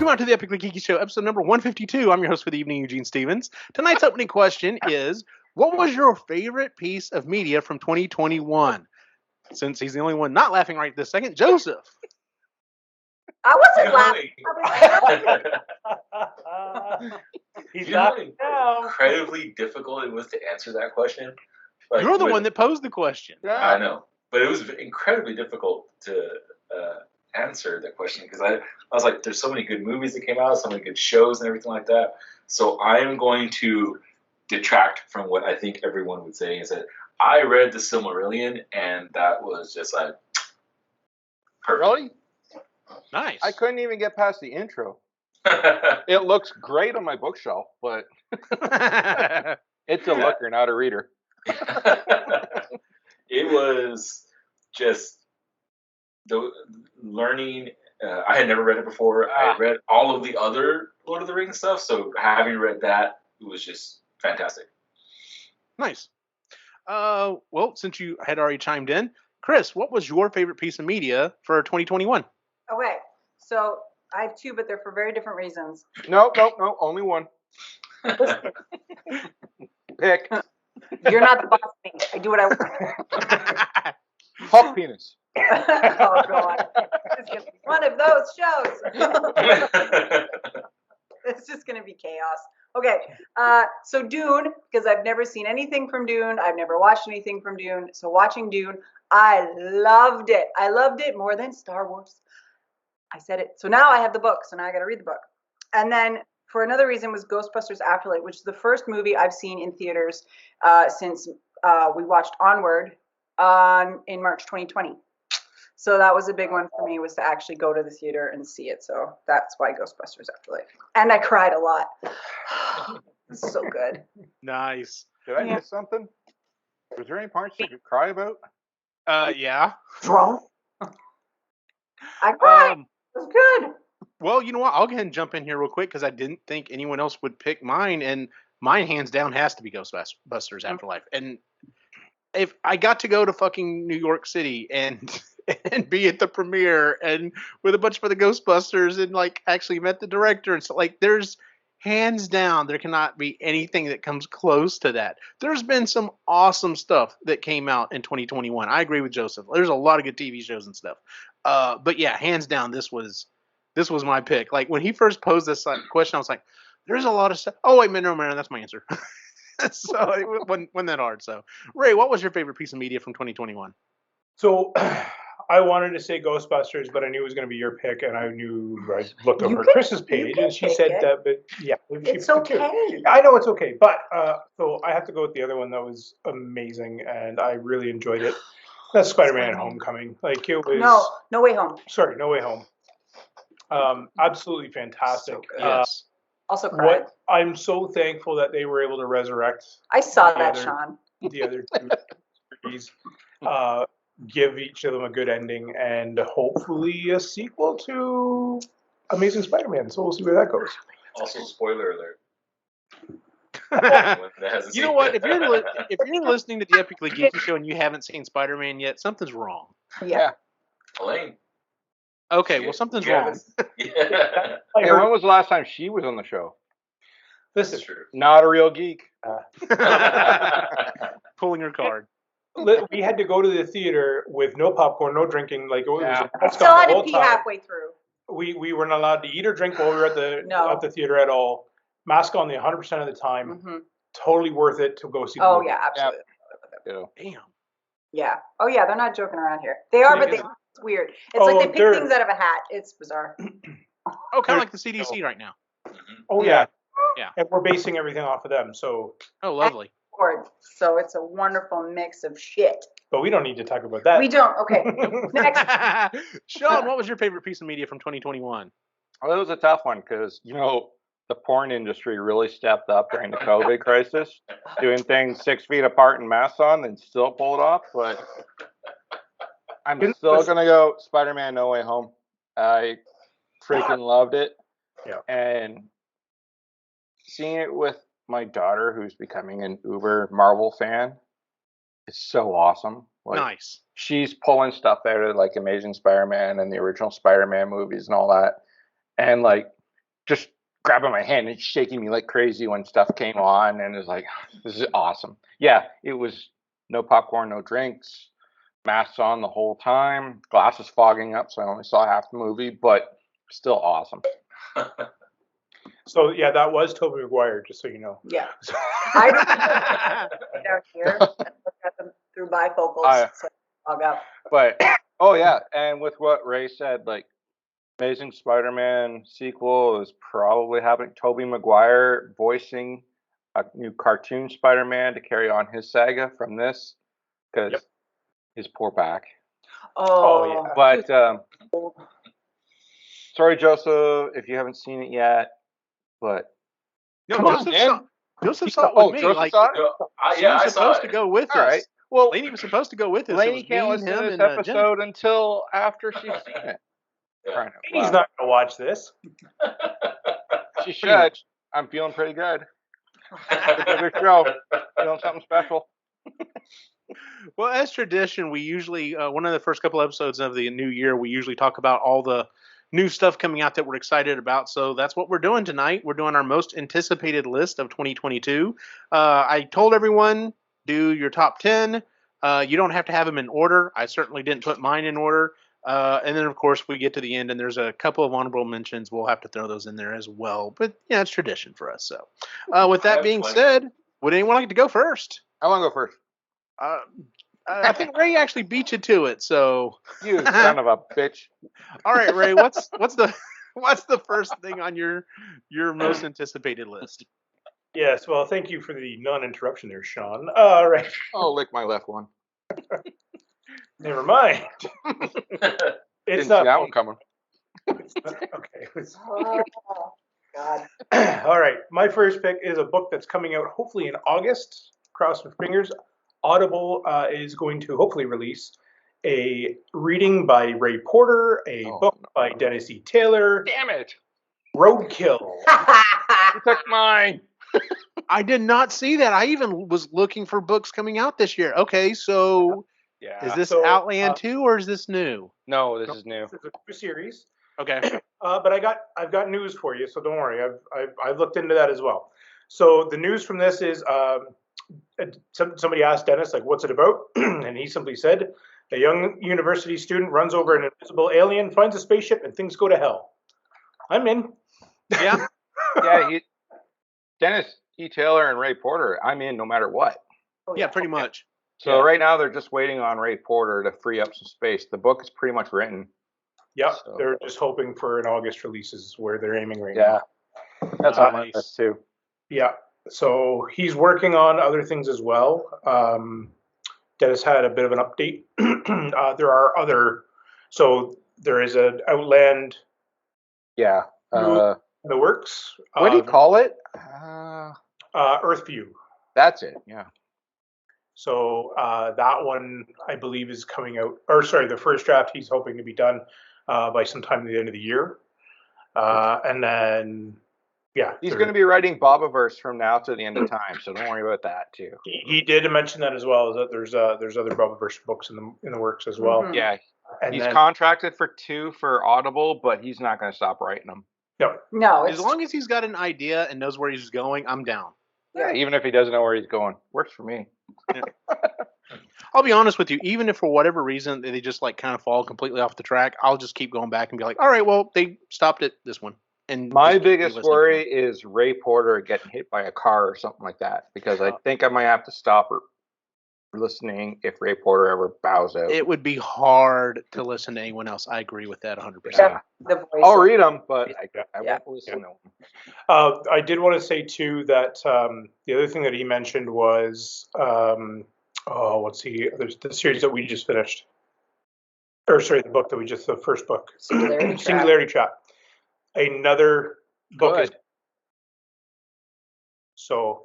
Welcome out to the Epically Geeky Show, episode number 152. I'm your host for the evening, Eugene Stevens. Tonight's opening question is, what was your favorite piece of media from 2021? Since he's the only one not laughing right this second, Joseph. I wasn't laughing. He's laughing now. Incredibly difficult it was to answer that question. You're the one that posed the question. Yeah. I know, but it was incredibly difficult to answer that question because I was like, there's so many good movies that came out, so many good shows and everything like that. So I am going to detract from what I think everyone would say is that I read The Silmarillion, and that was just like perfect. Really? Nice. I couldn't even get past the intro. It looks great on my bookshelf, but it's a looker, not a reader. It was just the learning. I had never read it before. I had read all of the other Lord of the Rings stuff, so having read that, it was just fantastic. Nice. Well, since you had already chimed in, Chris, what was your favorite piece of media for 2021? Okay, so I have two, but they're for very different reasons. No, only one. Pick. You're not the boss of me. I do what I want. Hulk penis. Oh, God. This is going to be one of those shows. It's just going to be chaos. Okay, so Dune, because I've never seen anything from Dune. I've never watched anything from Dune. So watching Dune, I loved it. I loved it more than Star Wars. I said it. So now I have the book, so now I got to read the book. And then for another reason was Ghostbusters Afterlife, which is the first movie I've seen in theaters since we watched Onward in March 2020. So that was a big one for me, was to actually go to the theater and see it. So that's why Ghostbusters Afterlife. And I cried a lot. It's so good. Nice. Did I miss something? Was there any parts you could cry about? Yeah. Drunk. I cried. It was good. Well, you know what? I'll go ahead and jump in here real quick because I didn't think anyone else would pick mine, and mine hands down has to be Ghostbusters Afterlife. And if I got to go to fucking New York City and be at the premiere and with a bunch of other Ghostbusters and like actually met the director and so like there's hands down there cannot be anything that comes close to that. There's been some awesome stuff that came out in 2021. I agree with Joseph. There's a lot of good TV shows and stuff. But yeah, hands down, this was my pick. Like when he first posed this question, I was like, there's a lot of stuff. Oh wait, no, man, that's my answer. So it wasn't that hard. So Ray, what was your favorite piece of media from 2021? So I wanted to say Ghostbusters, but I knew it was going to be your pick, and I looked over Chris's page, and she said that, but yeah. It's okay. I know it's okay, but so I have to go with the other one that was amazing, and I really enjoyed it. That's Spider-Man Homecoming. Like it was. No Way Home. Sorry, No Way Home. Absolutely fantastic. So Yes. Also cried. I'm so thankful that they were able to resurrect. I saw that, Sean. The other two series. Give each of them a good ending and hopefully a sequel to Amazing Spider-Man. So we'll see where that goes. Also, spoiler alert. You know what? If you're listening to the Epically Geeky Show and you haven't seen Spider-Man yet, something's wrong. Yeah. Elaine. Okay, well something's wrong. Yeah. Hey, when was the last time she was on the show? This is true. Not a real geek. Pulling her card. We had to go to the theater with no popcorn, no drinking. Like it was I still had to pee halfway through. We weren't allowed to eat or drink while we were at the theater at all. Mask on the 100% of the time. Mm-hmm. Totally worth it to go see. Oh the movie. yeah, absolutely. Yeah. Damn. Yeah. Oh yeah, they're not joking around here. They are, but it's weird. It's like they pick things out of a hat. It's bizarre. Oh, kind of like the CDC right now. Oh yeah. Yeah. And we're basing everything off of them. So. Oh, lovely. So it's a wonderful mix of shit. But we don't need to talk about that. We don't. Okay. Next. Sean, what was your favorite piece of media from 2021? Well, it was a tough one because, the porn industry really stepped up during the COVID crisis, doing things 6 feet apart and masks on and still pull it off. But I'm still going to go Spider-Man No Way Home. I freaking loved it. Yeah. And seeing it with my daughter, who's becoming an uber Marvel fan, is so awesome. Like, Nice. She's pulling stuff out of like Amazing Spider-Man and the original Spider-Man movies and all that. And like just grabbing my hand and shaking me like crazy when stuff came on, and it was like, this is awesome. Yeah, it was no popcorn, no drinks, masks on the whole time, glasses fogging up, so I only saw half the movie, but still awesome. So yeah, that was Tobey Maguire, just so you know. Yeah. I don't down here and look at them through bifocals. So fog up. But oh yeah, and with what Ray said, like Amazing Spider-Man sequel is probably having Tobey Maguire voicing a new cartoon Spider-Man to carry on his saga from this, because his poor back. Oh, yeah. But sorry, Joseph, if you haven't seen it yet, but No, come on, Joseph man. saw it with me. Joseph Like, saw it? No, she yeah, was I saw supposed it. to go with All us. right. Well, Lainey was supposed to go with us. Lainey It was can't me, listen to him, this and episode until after she's seen it. Yeah. He's not going to watch this. She should. I'm feeling pretty good. Another show. Feeling something special. Well, as tradition, we usually one of the first couple episodes of the new year, we usually talk about all the new stuff coming out that we're excited about. So that's what we're doing tonight. We're doing our most anticipated list of 2022. I told everyone, do your top 10. You don't have to have them in order. I certainly didn't put mine in order. And then, of course, we get to the end, and there's a couple of honorable mentions. We'll have to throw those in there as well. But yeah, it's tradition for us. So with that being said, would anyone like to go first? I want to go first. I think Ray actually beat you to it. So You son of a bitch. all right, Ray, what's the first thing on your most anticipated list? Yes, well, thank you for the non-interruption there, Sean. All right, I'll lick my left one. never mind. Didn't see not that one coming. okay. Oh, God. All right, my first pick is a book that's coming out hopefully in August. Cross your fingers. Audible is going to hopefully release a reading by Ray Porter, a book by Dennis E. Taylor. Damn it! Roadkill. You took mine. I did not see that. I even was looking for books coming out this year. Okay, so Yeah. is this So, Outland 2 or is this new? No, this is new. This is a new series. Okay. But I've got news for you, so don't worry. I've looked into that as well. So the news from this is somebody asked Dennis, like, what's it about? And he simply said, a young university student runs over an invisible alien, finds a spaceship, and things go to hell. I'm in. Yeah. Yeah, Dennis E. Taylor and Ray Porter, I'm in no matter what. Yeah, pretty much. So right now they're just waiting on Ray Porter to free up some space. The book is pretty much written. Yep, So- they're just hoping for an August release is where they're aiming right now. That's on my list too. Yeah, so he's working on other things as well. Dennis had a bit of an update. There are other, so there is an Outland Yeah. in the works. What do you call it? Earthview. That's it. Yeah. So that one, I believe, is coming out, or sorry, the first draft he's hoping to be done by sometime at the end of the year. And then, yeah. He's going to be writing Bobaverse from now to the end of time, so don't worry about that too. He did mention that as well, is that there's other Bobaverse books in the works as well. Mhm. Yeah. And He's then, contracted for 2 for Audible, but he's not going to stop writing them. No, As long as he's got an idea and knows where he's going, I'm down. Yeah. Even if he doesn't know where he's going, works for me. I'll be honest with you, even if for whatever reason they just like kind of fall completely off the track, I'll just keep going back and be like, all right, well, they stopped at this one. And My just keep biggest listening worry to them. is Ray Porter getting hit by a car or something like that, because I think I might have to stop listening if Ray Porter ever bows out. It would be hard to listen to anyone else. I agree with that 100%. Yeah. the voice. I'll read them, but I Yeah. won't listen to them. I did want to say too that the other thing that he mentioned was there's the series that we just finished, or sorry, the book that we just the first book, Singularity Trap. Singularity Trap. Another book is Good. so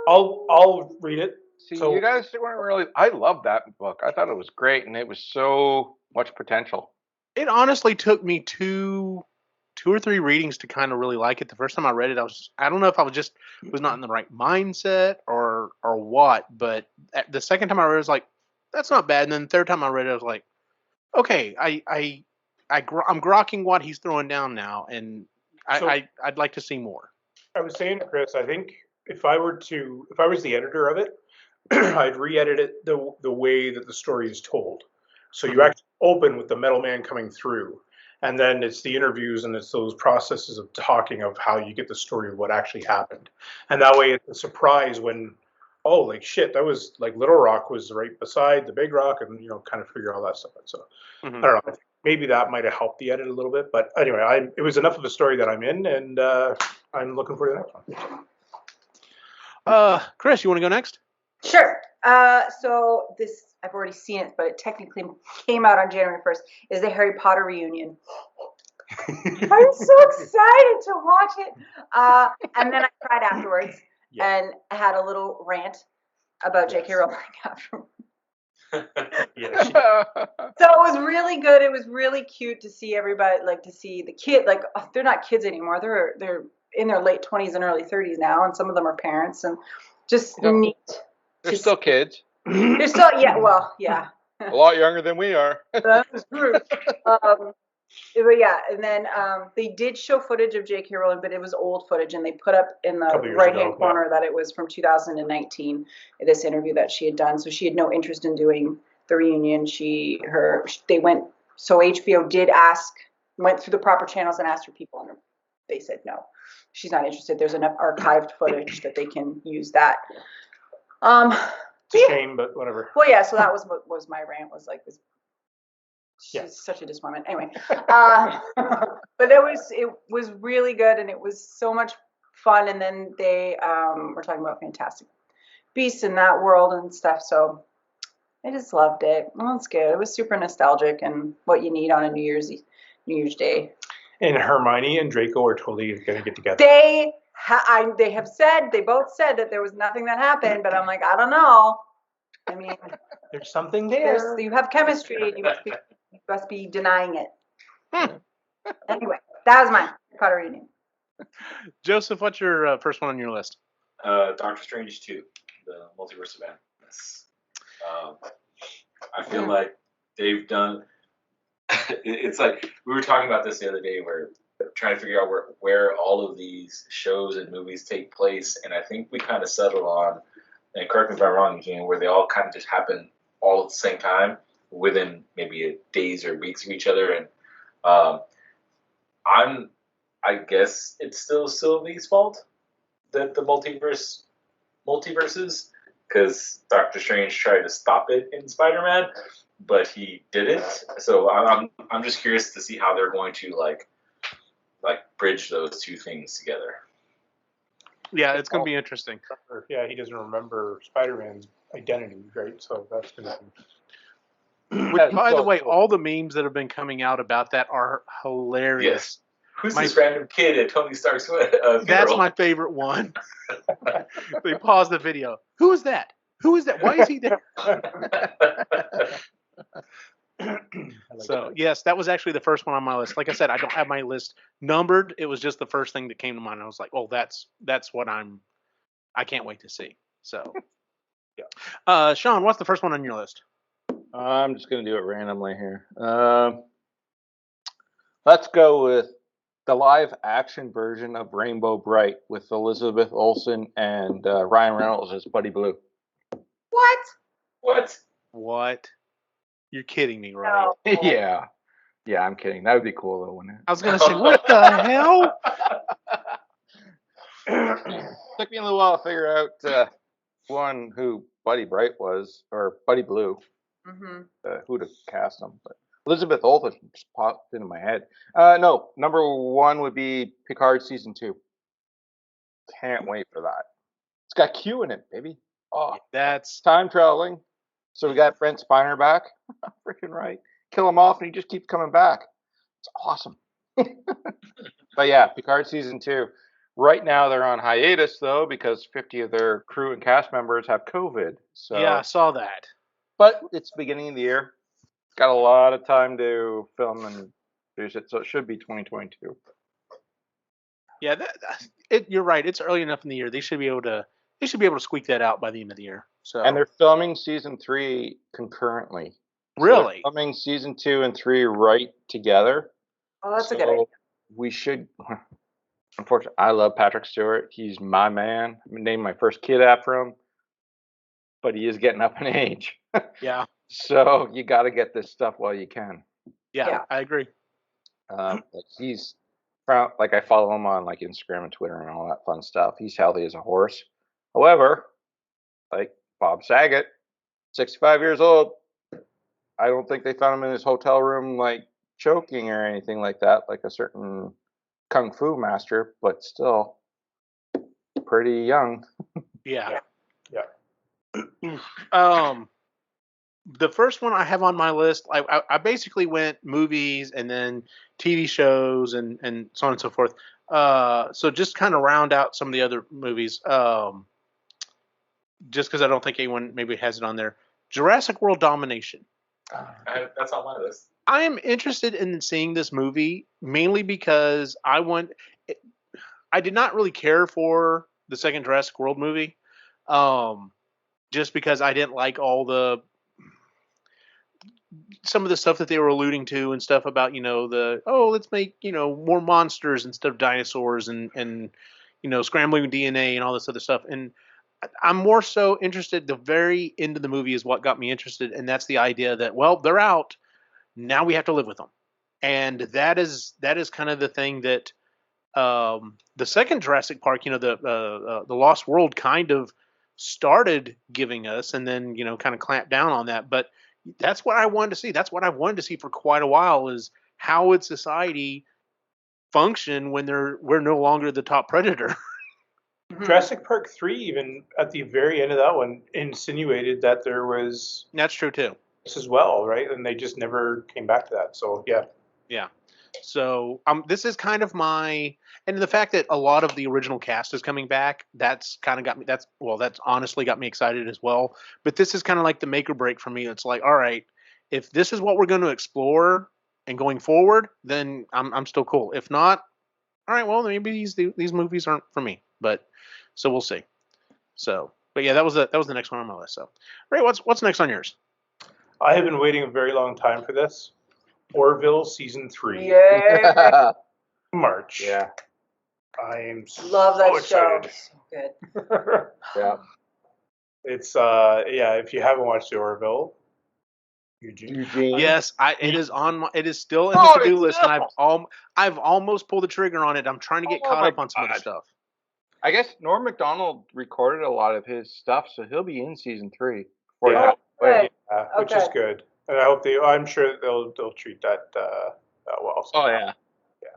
I'll read it. See, So- you guys weren't really. I love that book. I thought it was great, and it was so much potential. It honestly took me two or three readings to kind of really like it. The first time I read it, I don't know if I was not in the right mindset or what, but the second time I read it, I was like, that's not bad. And then the third time I read it, I was like, okay, I'm grokking what he's throwing down now, and I'd like to see more. I was saying to Chris, I think if I was the editor of it, I'd re-edit it the way that the story is told. So you actually open with the metal man coming through, and then it's the interviews and it's those processes of talking of how you get the story of what actually happened. And that way it's a surprise when, oh, like shit, that was like Little Rock was right beside the Big Rock, and kind of figure all that stuff out. So I don't know. I think maybe that might have helped the edit a little bit. But anyway, it was enough of a story that I'm in, and I'm looking for the next one. Chris, you want to go next? Sure. So this, I've already seen it, but it technically came out on January 1st, is the Harry Potter reunion. I'm so excited to watch it. And then I cried afterwards and had a little rant about J.K. Rowling afterwards. So it was really good. It was really cute to see everybody, to see the kid, they're not kids anymore. They're in their late 20s and early 30s now, and some of them are parents, and just neat. They're still kids. They're still, yeah. A lot younger than we are. That's true. But yeah, and then they did show footage of J.K. Rowling, but it was old footage, and they put up in the right-hand corner that it was from 2019, this interview that she had done. So she had no interest in doing the reunion. So HBO went through the proper channels and asked her people, and they said no. She's not interested. There's enough archived footage that they can use that. It's a shame, but whatever. Well, yeah, so that was what was my rant, was like this. She's such a disappointment. Anyway, but it was really good, and it was so much fun. And then they were talking about Fantastic Beasts in that world and stuff. So I just loved it. Well, it's good. It was super nostalgic and what you need on a New Year's Day. And Hermione and Draco are totally going to get together. They both said that there was nothing that happened, but I'm like, I don't know. I mean, there's something there. You have chemistry. You must be denying it. Anyway, that was mine. Potter reunion. Joseph, what's your first one on your list? Doctor Strange 2, the Multiverse of Madness. I feel like they've done. It's like we were talking about this the other day, where trying to figure out where all of these shows and movies take place, and I think we kind of settled on, and correct me if I'm wrong, Eugene, where they all kind of just happen all at the same time within maybe days or weeks of each other, and I guess it's still Sylvie's fault that the multiverses, because Doctor Strange tried to stop it in Spider-Man, but he didn't. So I'm just curious to see how they're going to like bridge those two things together. Yeah, it's going to be interesting. Yeah, he doesn't remember Spider-Man's identity, right? So that's going to be... By the way, all the memes that have been coming out about that are hilarious. Yes. Who's this random kid at Tony Stark's funeral? That's my favorite one. They pause the video. Who is that? Who is that? Why is he there? So, yes, that was actually the first one on my list. Like I said, I don't have my list numbered. It was just the first thing that came to mind. I was like, oh, that's what I can't wait to see. So, yeah. Sean, what's the first one on your list? I'm just going to do it randomly here. Let's go with the live action version of Rainbow Bright with Elizabeth Olsen and Ryan Reynolds as Buddy Blue. What? You're kidding me, right? No. Yeah, I'm kidding. That would be cool, though, wouldn't it? I was going to say, what the hell? Took me a little while to figure out who Buddy Bright was, or Buddy Blue. Who to cast him, but Elizabeth Olsen just popped into my head. No, number one would be Picard season 2. Can't wait for that. It's got Q in it, baby. Oh, that's time traveling. So we got Brent Spiner back. Freaking right. Kill him off, and he just keeps coming back. It's awesome. But yeah, Picard season 2. Right now they're on hiatus though because 50 of their crew and cast members have COVID. So yeah, I saw that. But it's the beginning of the year. Got a lot of time to film and produce it, so it should be 2022. Yeah, you're right. It's early enough in the year. They should be able to squeak that out by the end of the year. So and they're filming season 3 concurrently. Really? So filming season 2 and 3 right together. Oh, that's a good idea. We should. Unfortunately, I love Patrick Stewart. He's my man. I named my first kid after him, but he is getting up in age. Yeah, So you got to get this stuff while you can. yeah, I agree. Like he's like I follow him on like Instagram and Twitter and all that fun stuff. He's healthy as a horse. However, like Bob Saget, 65 years old. I don't think they found him in his hotel room like choking or anything like that, like a certain kung fu master, but still pretty young. Yeah. Yeah. The first one I have on my list, I basically went movies and then TV shows and so on and so forth. So just kind of round out some of the other movies. Just because I don't think anyone maybe has it on there. Jurassic World Domination. That's on my list. I am interested in seeing this movie mainly because I did not really care for the second Jurassic World movie, just because I didn't like some of the stuff that they were alluding to and stuff about let's make more monsters instead of dinosaurs and scrambling DNA and all this other stuff. And I'm more so interested. The very end of the movie is what got me interested, and that's the idea that they're out now, we have to live with them, and that is kind of the thing that the second Jurassic Park, the Lost World, kind of started giving us, and then kind of clamped down on that. But that's what I wanted to see. That's what I wanted to see for quite a while, is how would society function when we're no longer the top predator. Jurassic Park 3, even at the very end of that one, insinuated that there was That's true too. this as well, right? And they just never came back to that. So yeah. Yeah. So this is kind of and the fact that a lot of the original cast is coming back, that's kind of got me. That's honestly got me excited as well. But this is kind of like the make or break for me. It's like, all right, if this is what we're going to explore and going forward, then I'm still cool. If not, all right, well maybe these movies aren't for me. But so we'll see. So, but yeah, that was the next one on my list. So, Ray, what's next on yours? I have been waiting a very long time for this. Orville season 3. Yeah. March. Yeah. I am Love that excited. show. So good. Yeah. It's if you haven't watched the Orville, Eugene. Yes, it is it is still in Oh, the to-do it's list, and I've almost pulled the trigger on it. I'm trying to get Oh caught my up on some other God. stuff. I guess Norm Macdonald recorded a lot of his stuff, so he'll be in season 3 before he Yeah. goes away. Good. Which is Okay. good. And I hope I'm sure they'll treat that well. Oh yeah.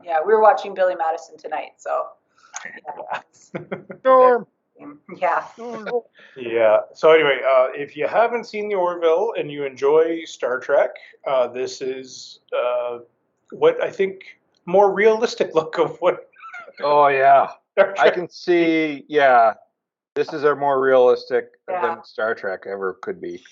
Yeah, we were watching Billy Madison tonight, so Norm. yeah. Yeah. So anyway, if you haven't seen the Orville and you enjoy Star Trek, this is what I think more realistic look of what Oh yeah. Star I Trek. can see. Yeah. This is a more realistic Yeah. than Star Trek ever could be.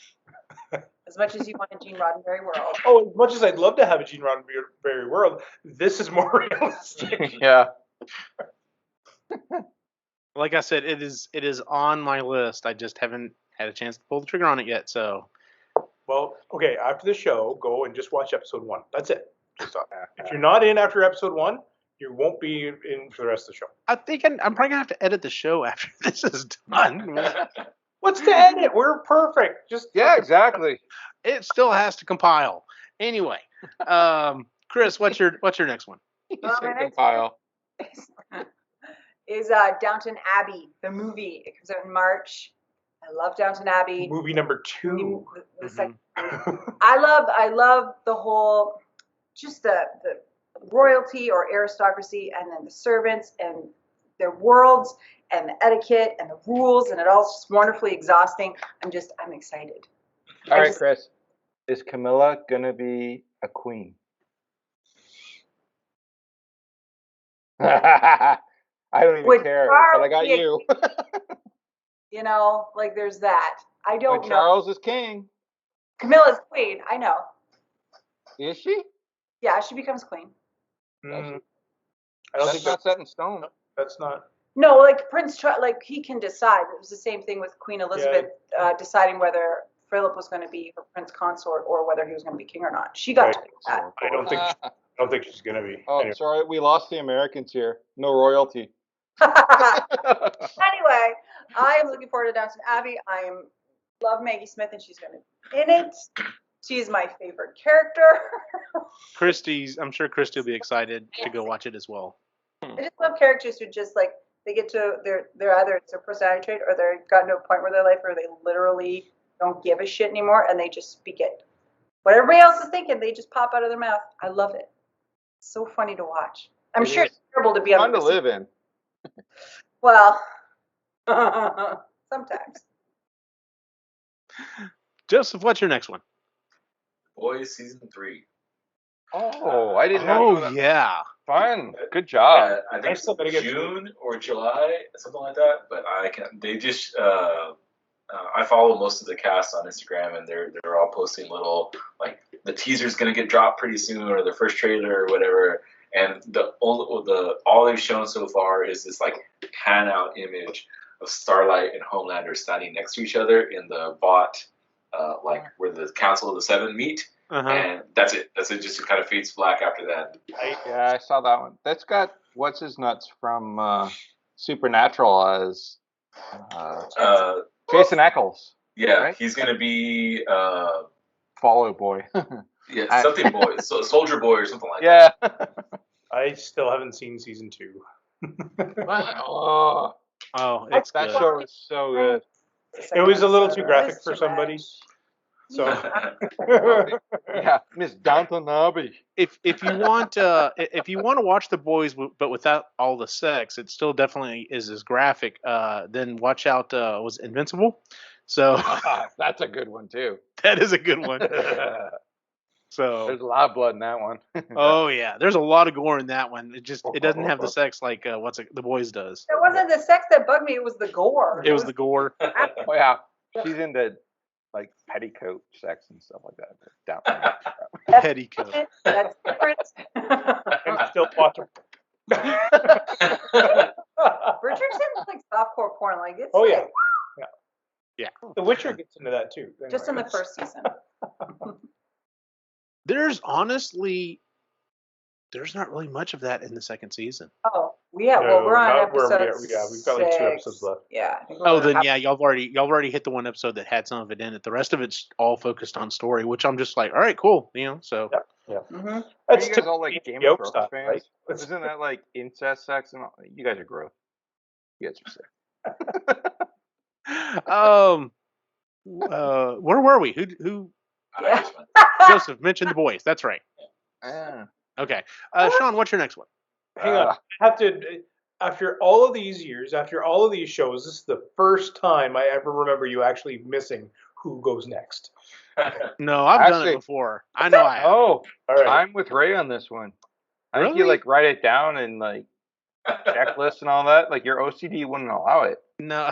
As much as you want a Gene Roddenberry world. Oh, as much as I'd love to have a Gene Roddenberry world, this is more realistic. Yeah. Like I said, it is on my list. I just haven't had a chance to pull the trigger on it yet. So Well, okay, after the show, go and just watch episode 1. That's it. If you're not in after episode 1, you won't be in for the rest of the show. I think I'm probably gonna have to edit the show after this is done. What's to edit? We're perfect. Just Yeah. Exactly. It still has to compile. Anyway, Chris, what's your next one? Well, my next Compile. is Downton Abbey, the movie. It comes out in March. I love Downton Abbey. movie number 2. The second. I love the whole, just the royalty or aristocracy, and then the servants and their worlds and the etiquette and the rules, and it all's just wonderfully exhausting. I'm excited. All right, Chris. Is Camilla gonna be a queen? I don't even Would care, Charles but I got be a you. You know, like there's that. I don't When know. Charles is king. Camilla's queen. I know. Is she? Yeah, she becomes queen. I don't That's think not set in stone. that's not. No, like Prince Charles, like he can decide. It was the same thing with Queen Elizabeth deciding whether Philip was going to be her prince consort or whether he was going to be king or not. She got to pick that. I don't think. I don't think she's gonna be. Oh, Anyway. sorry, we lost the Americans here. No royalty. Anyway, I am looking forward to Downton Abbey. I love Maggie Smith, and she's going to be in it. She's my favorite character. I'm sure Christy will be excited to go watch it as well. I just love characters who just like they get to they're either it's their personality trait or they've gotten to a point where their life where they literally don't give a shit anymore and they just speak it. What everybody else is thinking, they just pop out of their mouth. I love it. It's so funny to watch. I'm It sure is it's terrible to be on Fun the to live in. Well, sometimes. Joseph, what's your next one? Boys season 3. Oh, I didn't know Oh that. yeah. Fun. Good job. I think still gotta get June or July, something like that. But I can. They just. I follow most of the cast on Instagram, and they're all posting little like the teaser's gonna get dropped pretty soon, or the first trailer or whatever. And all they've shown so far is this like pan out image of Starlight and Homelander standing next to each other in the bot, like where the Council of the Seven meet. Uh-huh. And that's it. That's it. Just kind of fades black after that. Yeah, I saw that one. That's got what's his nuts from Supernatural as Jason Eccles. Yeah, Right? he's gonna be Follow Boy. something boy, Soldier Boy or something like that. Yeah. I still haven't seen season 2. Oh, Oh, it's that good. show is so good. It was a little too graphic for somebody. So Yeah, Miss Downton Abbey. If you want to watch The Boys but without all the sex, it still definitely is as graphic. Then watch out. Was Invincible? So That's a good one too. that is a good one. So There's a lot of blood in that one. oh yeah, there's a lot of gore in that one. It doesn't have the sex like The Boys does. It wasn't the sex that bugged me, it was the gore. It was the gore. Oh yeah, she's into like petticoat sex and stuff like that. Downton Abbey. Petticoat. That's different. I'm still watching. Bridgerton's like softcore porn, like it's Oh like, yeah. Yeah. The Witcher gets into that too. just in Anyway. the first season. There's not really much of that in the second season. Oh, yeah. Well, No, we're on not where episode we've got like 2 6. episodes left. Yeah. I think we're Oh, on then yeah, y'all already hit the one episode that had some of it in it. The rest of it's all focused on story, which I'm just like, all right, cool, So Mhm. Are That's you guys all like Game of Yoke Thrones stuff, fans? right? Isn't that like incest sex and all? You guys are gross. You guys are sick. where were we? Who? Yeah. Joseph mentioned The Boys. That's right. Ah. Okay, Sean, what's your next one? Hang on. I have to. After all of these years, after all of these shows, this is the first time I ever remember you actually missing who goes next. No, I've done Actually- it before. I know I have. Oh, All right. I'm with Ray on this one. I think you Really? like write it down and like checklist and all that. Like your OCD wouldn't allow it. No.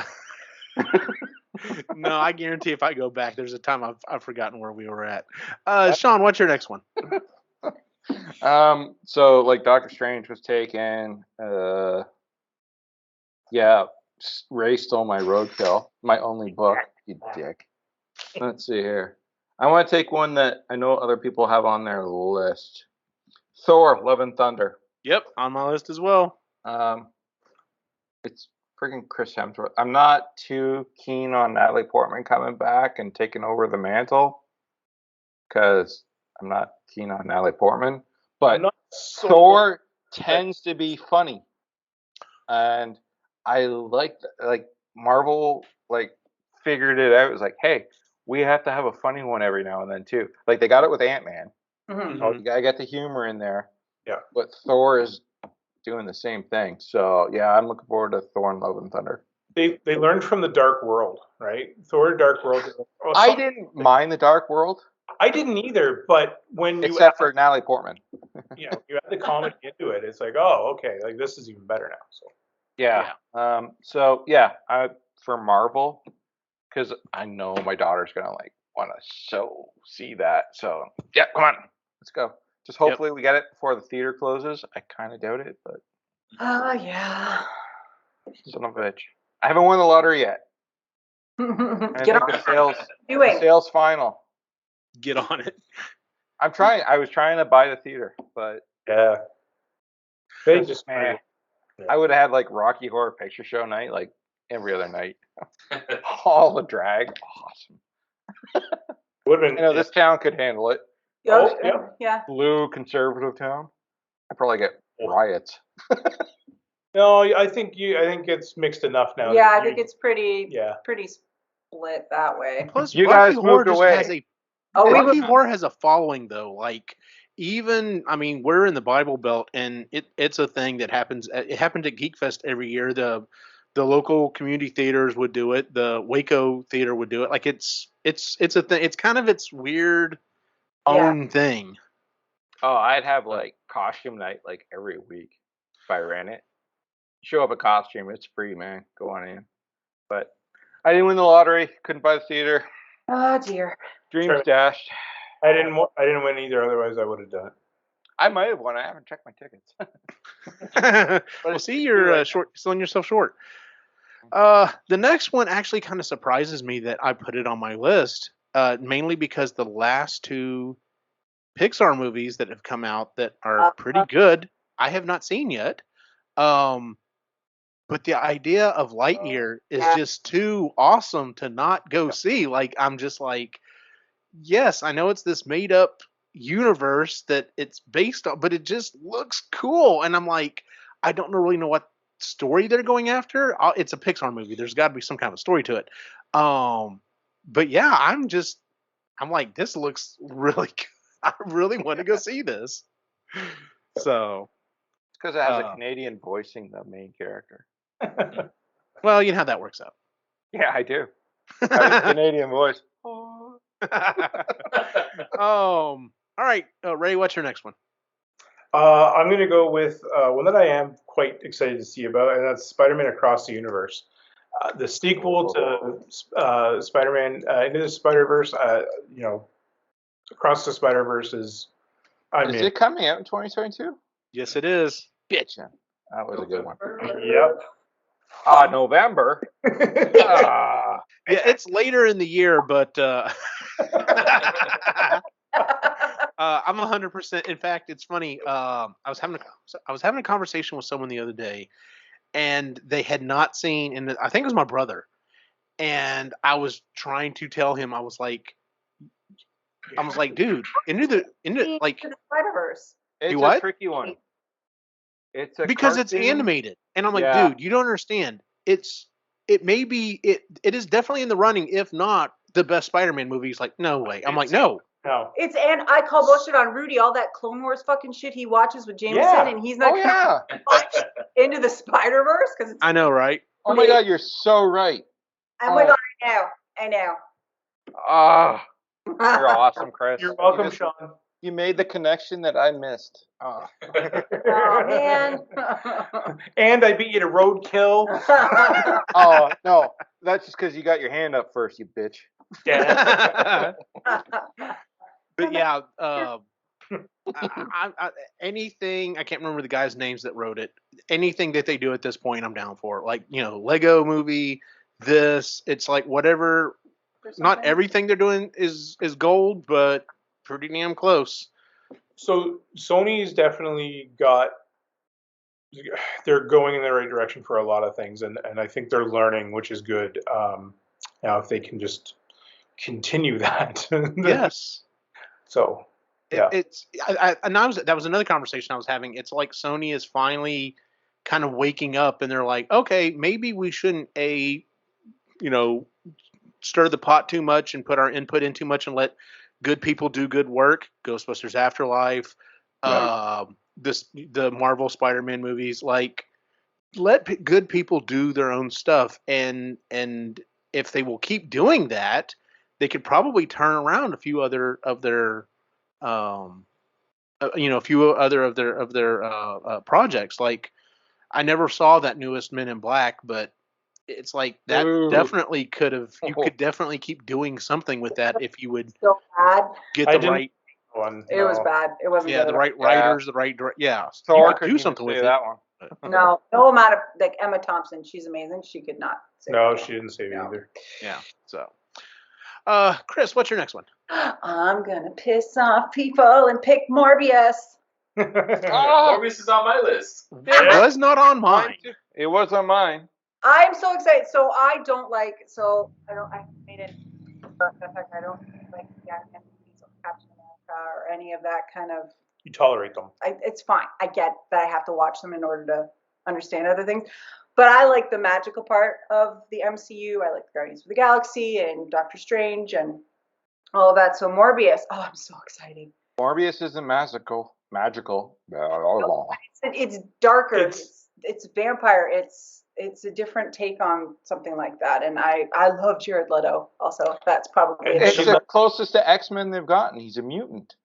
No, I guarantee if I go back, there's a time I've forgotten where we were at. Sean, what's your next one? So like Doctor Strange was taken. Yeah, Ray stole my roadkill, my only book. You dick. Let's see here. I want to take one that I know other people have on their list. Thor: Love and Thunder. Yep, on my list as well. It's freaking Chris Hemsworth. I'm not too keen on Natalie Portman coming back and taking over the mantle because I'm not keen on Natalie Portman. But I'm not so- Thor tends to be funny, and I like Marvel figured it out. It was like, hey, we have to have a funny one every now and then too. Like they got it with Ant-Man. Mhm. Oh, you gotta get the humor in there. Yeah. But Thor is doing the same thing. So yeah, I'm looking forward to Thor and Love and Thunder. They learned from the Dark World, right? Thor: Dark World. I didn't mind the Dark World, I didn't either, but when you except for Natalie Portman. you add the comedy into it, it's like, oh, okay, like this is even better now. So Yeah. So yeah, for Marvel, because I know my daughter's gonna want to see that. So yeah, come on, let's go. Just hopefully we get it before the theater closes. I kind of doubt it, but Yeah. son of a bitch. I haven't won the lottery yet. I Get think on the doing. sales final. Get on it. I was trying to buy the theater, but Yeah. They just Man, I would have had like Rocky Horror Picture Show night, like every other night. All the drag, awesome. would have been. You know, this town could handle it. Oh, yeah. Yeah. Blue conservative town. I'd probably get riots. No, I think it's mixed enough now. Yeah, that I think it's pretty Yeah. split that way. Plus, You Rocky guys Horror moved just away. has a Oh, we Rocky were, Horror has a following though. Like even I mean, we're in the Bible Belt, and it's a thing that happens. It happened at Geek Fest every year. The local community theaters would do it. The Waco theater would do it. Like it's a thing. It's kind of its weird own thing. Oh, I'd have like costume night like every week if I ran it. Show up a costume, it's free, man. Go on in. But I didn't win the lottery. Couldn't buy the theater. oh dear. Dreams Sure. dashed. I didn't win either. Otherwise, I would have done it. I might have won. I haven't checked my tickets. Well, it's see, too you're late. selling yourself short. The next one actually kind of surprises me that I put it on my list, mainly because the last two Pixar movies that have come out that are pretty good, I have not seen yet. But the idea of Lightyear is just too awesome to not go see. Like, I'm just like, yes, I know it's this made up universe that it's based on, but it just looks cool. And I'm like, I don't really know what story they're going after. It's a Pixar movie. There's got to be some kind of story to it. But yeah, I'm like, this looks really good. I really want to go see this. So, It's because it has a Canadian voicing the main character. well, you know how that works out. Yeah, I do. I have a Canadian voice. All right, Ray, what's your next one? I'm going to go with one that I am quite excited to see about, and that's Spider-Man Across the Universe. The sequel to Spider-Man Into the Spider-Verse, Across the Spider-Verse is. Is it coming out in 2022? Yes, it is. Bitch. That was a good one. Yep. November. Yeah, it's later in the year, but I'm 100%. In fact, it's funny. I was having a conversation with someone the other day, and they had not seen, and I think it was my brother, and I was trying to tell him, I was like, dude, into the Spider-Verse. It's what? a tricky one. It's a because it's cartoon. animated, and I'm like, Yeah. dude, you don't understand. It is definitely in the running, if not the best Spider-Man movie. He's like, no way. I'm like, no. No. And I call bullshit on Rudy, all that Clone Wars fucking shit he watches with Jameson, Yeah. and he's not Oh yeah. watch Into the Spider-Verse because I know, right? Oh my God, you're so right. Oh my God, I know. Ah, you're awesome, Chris. You're welcome, You just- Sean. You made the connection that I missed. Oh man. And I beat you to roadkill. Oh no, that's just because you got your hand up first, you bitch. Yeah. But yeah, anything, I can't remember the guys' names that wrote it. Anything that they do at this point, I'm down for. Like, Lego movie, it's like whatever. Not everything they're doing is gold, but pretty damn close. So Sony's definitely they're going in the right direction for a lot of things, and I think they're learning, which is good. Now, if they can just continue that. Yes. So, yeah. That was another conversation I was having. It's like Sony is finally kind of waking up, and they're like, okay, maybe we shouldn't stir the pot too much and put our input in too much and let good people do good work. Ghostbusters Afterlife, the Marvel Spider-Man movies. Like, let good people do their own stuff, and if they will keep doing that, they could probably turn around a few other of their projects. Like, I never saw that newest Men in Black, but it's like that definitely could have. You could definitely keep doing something with that if you would So bad. get the right one. It was bad. It wasn't good. the right writers, the right you Thor could do something with it. that one. No amount of, like, Emma Thompson, she's amazing. She could not say No, it. she didn't save it either. Yeah. So, Chris, what's your next one? I'm gonna piss off people and pick Morbius. Ah! Morbius is on my list. It was not on mine. It was on mine. I'm so excited. So I made it. In fact, I don't like the animated or Captain America or any of that kind of. You tolerate them. It's fine. I get that I have to watch them in order to understand other things. But I like the magical part of the MCU. I like Guardians of the Galaxy and Doctor Strange and all of that. So Morbius, I'm so excited. Morbius isn't magical. It's darker. It's vampire. It's a different take on something like that. And I love Jared Leto. Also, that's probably It's the closest to X-Men they've gotten. He's a mutant.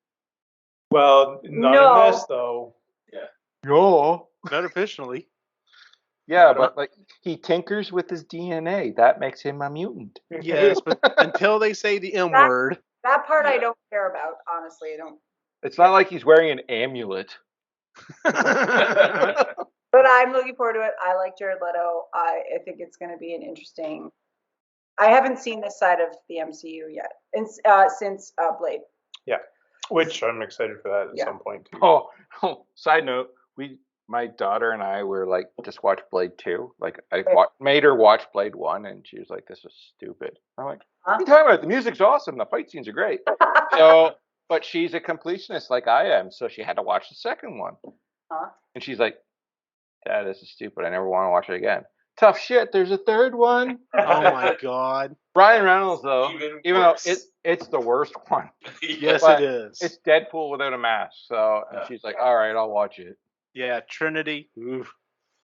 Well, not in this though. Yo. Not officially. Yeah, but like he tinkers with his DNA. That makes him a mutant. Yes, but until they say the M word. That part I don't care about. Honestly, I don't. It's not like he's wearing an amulet. But I'm looking forward to it. I like Jared Leto. I think it's going to be an interesting. I haven't seen this side of the MCU yet, since Blade. Yeah, which I'm excited for that at some point too. Oh, side note, my daughter and I were like, just watch Blade 2. Like I made her watch Blade 1, and she was like, "This is stupid." I'm like, "What are you talking about? The music's awesome. The fight scenes are great." So, but she's a completionist like I am, so she had to watch the second one, and she's like, "Dad, this is stupid. I never want to watch it again." Tough shit. There's a third one. Oh my god. Ryan Reynolds though, even though it's the worst one. Yes, it is. It's Deadpool without a mask. So and she's like, "All right, I'll watch it." Yeah, Trinity. Oof.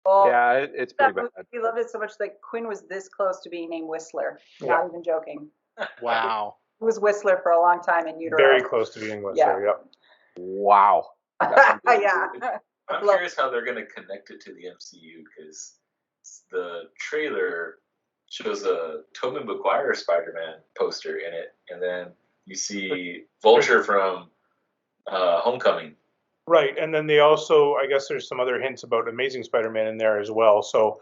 Well, yeah, it's pretty bad. We loved it so much that Quinn was this close to being named Whistler. Not even joking. Wow. He was Whistler for a long time in utero. Very close to being Whistler. Yep. Wow. Yeah. I'm curious how they're going to connect it to the MCU because the trailer shows a Tobey Maguire Spider-Man poster in it, and then you see Vulture from Homecoming. Right, and then they also, I guess there's some other hints about Amazing Spider-Man in there as well. So,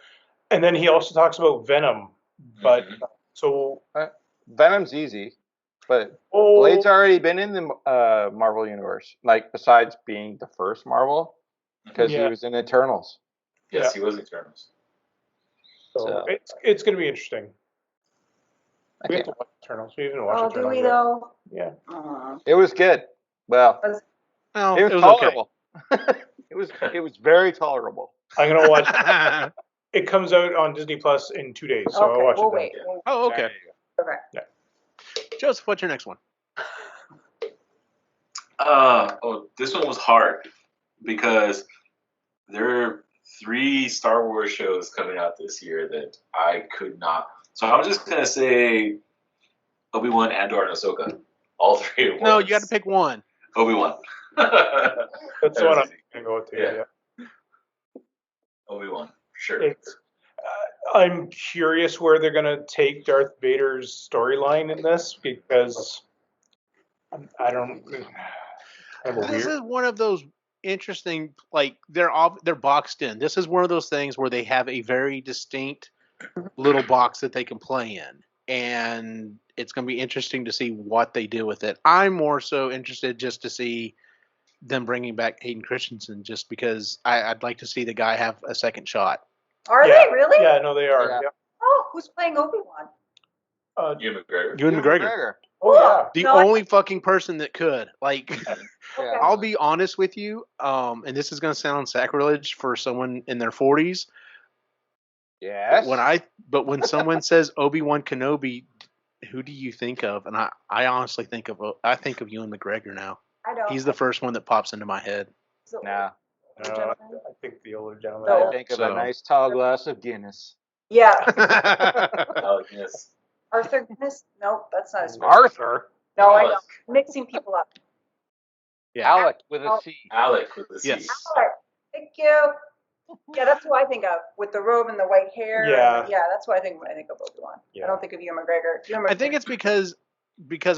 and then he also talks about Venom, but Venom's easy, but Blade's already been in the Marvel universe, like besides being the first Marvel, because he was in Eternals. Yes, he was Eternals. So it's going to be interesting. We have to watch Eternals. We didn't watch Eternals. Do we though? Yeah. It was good. Well, it was tolerable. Okay. It was very tolerable. I'm gonna watch. It comes out on Disney Plus in 2 days, so I'll watch it. Wait. Oh, okay. Okay. Yeah. Joseph, what's your next one? This one was hard because there are 3 Star Wars shows coming out this year that I could not. So I'm just gonna say Obi-Wan, Andor, and Ahsoka. All 3 at once. No, you got to pick one. Obi-Wan. That's the one I'm gonna go with too. Yeah. Obi-Wan, sure. I'm curious where they're gonna take Darth Vader's storyline in this because I don't. This is one of those interesting, like they're boxed in. This is one of those things where they have a very distinct little box that they can play in, and it's going to be interesting to see what they do with it. I'm more so interested just to see them bringing back Hayden Christensen, just because I'd like to see the guy have a second shot. Are they really? Yeah, no, they are. Yeah. Oh, who's playing Obi-Wan? Ewan McGregor. Ewan McGregor. Oh yeah. The only fucking person that could. Like, Okay. I'll be honest with you, and this is going to sound sacrilege for someone in their 40s. Yes. When someone says Obi-Wan Kenobi, who do you think of? And I honestly think of Ewan McGregor now. I don't. He's the first one that pops into my head. Nah. I think the older gentleman. I think of a nice tall glass of Guinness. Yeah. Oh, yes. Arthur Guinness? Nope, that's not his name. Arthur? No, I know. Mixing people up. Yeah. Alec with a C. Alec with the C. Yes. Thank you. Yeah, that's who I think of with the robe and the white hair. Yeah. Yeah, that's what I think when I think of Obi-Wan. Yeah. I don't think of Ewan McGregor. I think it's because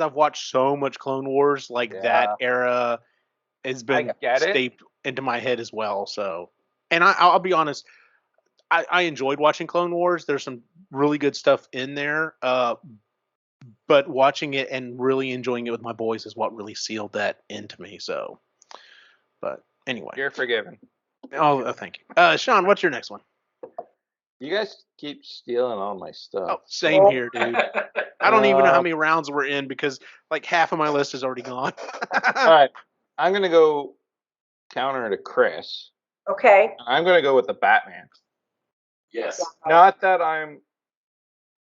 I've watched so much Clone Wars, like that era has been staped into my head as well. So, and I'll be honest, I enjoyed watching Clone Wars. There's some really good stuff in there. But watching it and really enjoying it with my boys is what really sealed that into me. So, but Anyway. You're forgiven. Oh, thank you. Sean, what's your next one? You guys keep stealing all my Oh, stuff. same here, dude. I don't even know how many rounds we're in because like half of my list is already gone. All right. I'm going to go counter to Chris. Okay. I'm going to go with the Batman. Yes. Not that I'm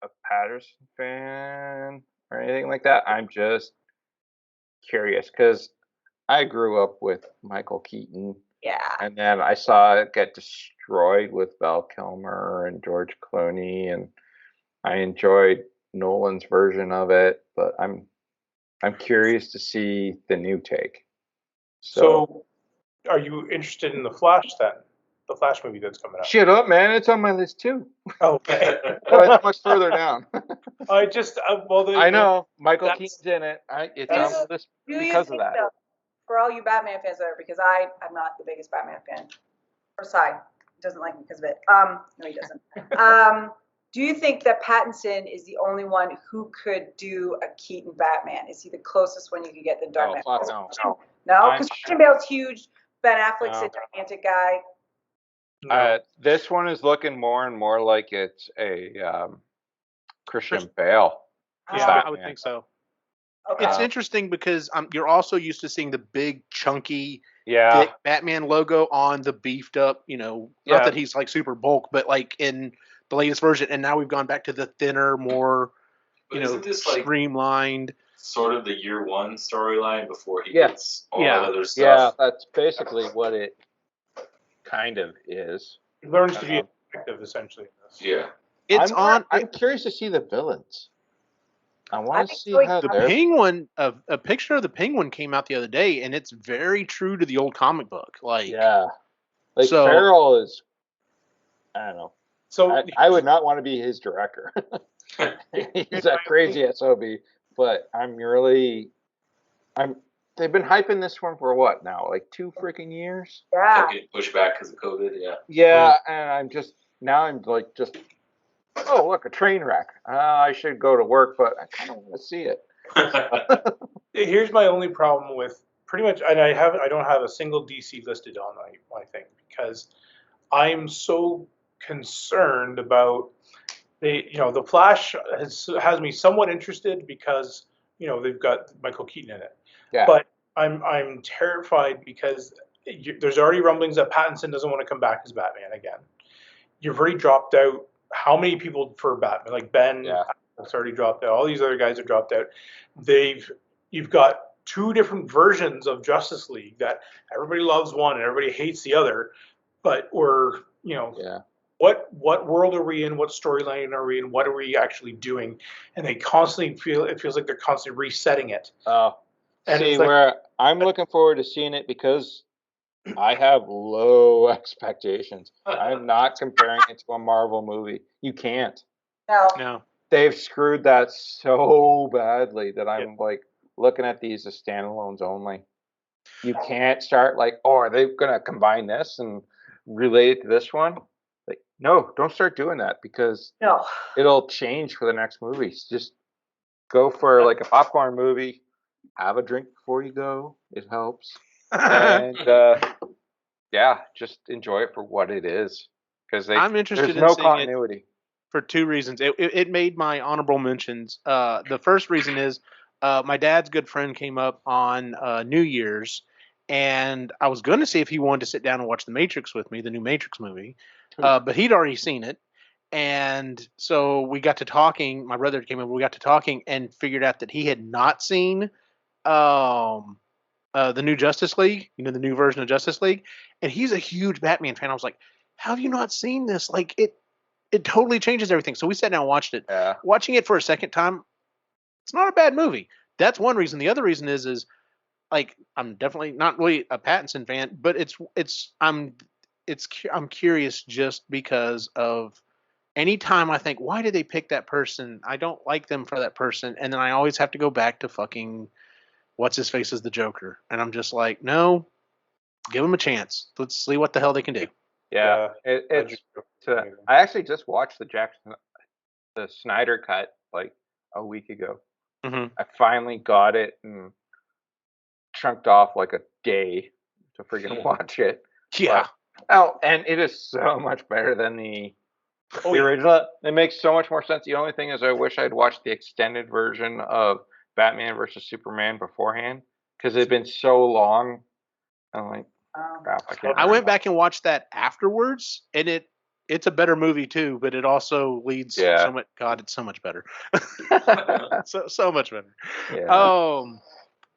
a Patterson fan or anything like that. I'm just curious because I grew up with Michael Keaton, Yeah. and then I saw it get destroyed with Val Kilmer and George Clooney, and I enjoyed Nolan's version of it, but I'm curious to see the new take. So, are you interested in the Flash then? The Flash movie that's coming up. Shut up, man! It's on my list too. Okay. But it's much further down. I just I know Michael That's- Keaton's in it. It's Do on you- the list Do you because of think, that. though, for all you Batman fans out there, because I'm not the biggest Batman fan. Or Cy doesn't like me because of it. No, he doesn't. Do you think that Pattinson is the only one who could do a Keaton Batman? Is he the closest one you could get than Dark Oh, Knight? fuck no. No, I'm because sure- Christian Bale's huge. Ben Affleck's No. a gigantic guy. no. This one is looking more and more like it's a Christian Bale. Yeah, Batman. I would think so. Okay. It's interesting because you're also used to seeing the big, chunky, Yeah, thick Batman logo on the beefed up, not Yeah. that he's like super bulk, but like in the latest version. And now we've gone back to the thinner, more, But isn't this like streamlined. sort of the year one storyline before he Yeah. gets all Yeah. that other yeah, stuff? that's basically what it kind of is. He learns to be a detective essentially. Yeah. It's I'm curious to see the villains. I I want to think see so, how the they're. Penguin. A picture of the Penguin came out the other day, and it's very true to the old comic book. Like, Yeah, like So- Farrell is. I don't know. So I would not want to be his director. He's a crazy SOB, but they've been hyping this one for what now? Like 2 freaking years? Yeah. Kept getting pushed back because of COVID. Yeah. Yeah, and I'm like oh look, a train wreck. I should go to work, but I kind of want to see it. here's my only problem with pretty much, and I don't have a single DC listed on my thing because I'm so concerned about the Flash has me somewhat interested because they've got Michael Keaton in it, Yeah. but I'm terrified because there's already rumblings that Pattinson doesn't want to come back as Batman again. You've already dropped out how many people for Batman? Like Ben Yeah. has already dropped out. All these other guys have dropped out. You've got 2 different versions of Justice League that everybody loves one and everybody hates the other. But Yeah. what world are we in? What storyline are we in? What are we actually doing? And it feels like they're constantly resetting it. And See, it's like- where I'm looking forward to seeing it because I have low expectations. I'm not comparing it to a Marvel movie. You can't. No. no. They've screwed that so badly that I'm like looking at these as standalones only. You can't start like, oh, are they gonna combine this and relate it to this one? Like, no, don't start doing that because No. it'll change for the next movies. Just go for like a popcorn movie. Have a drink before you go. It helps. And yeah, just enjoy it for what it is. Because I'm interested there's in no seeing it continuity. for 2 reasons. It made my honorable mentions. The first reason is my dad's good friend came up on New Year's, and I was going to see if he wanted to sit down and watch The Matrix with me, the new Matrix movie, but he'd already seen it. And so we got to talking. My brother came over. We got to talking and figured out that he had not seen the new Justice League, the new version of Justice League. And he's a huge Batman fan. I was like, how have you not seen this? Like, it totally changes everything. So we sat down and watched it. Yeah. Watching it for a second time, it's not a bad movie. That's one reason. The other reason is like I'm definitely not really a Pattinson fan, but I'm curious just because of anytime I think, why did they pick that person? I don't like them for that person, and then I always have to go back to fucking what's his face as the Joker, and I'm just like, no, give him a chance. Let's see what the hell they can do. Yeah. I actually just watched the Snyder cut like a week ago. Mm-hmm. I finally got it and chunked off like a day to freaking watch it. Yeah. Oh, and it is so much better than the original. It makes so much more sense. The only thing is, I wish I'd watched the extended version of Batman versus Superman beforehand because it'd been so long. I'm like, crap, I can't. I went back and watched that afterwards, and it's a better movie too, but it also leads so much. God, it's so much better. so much better. Yeah.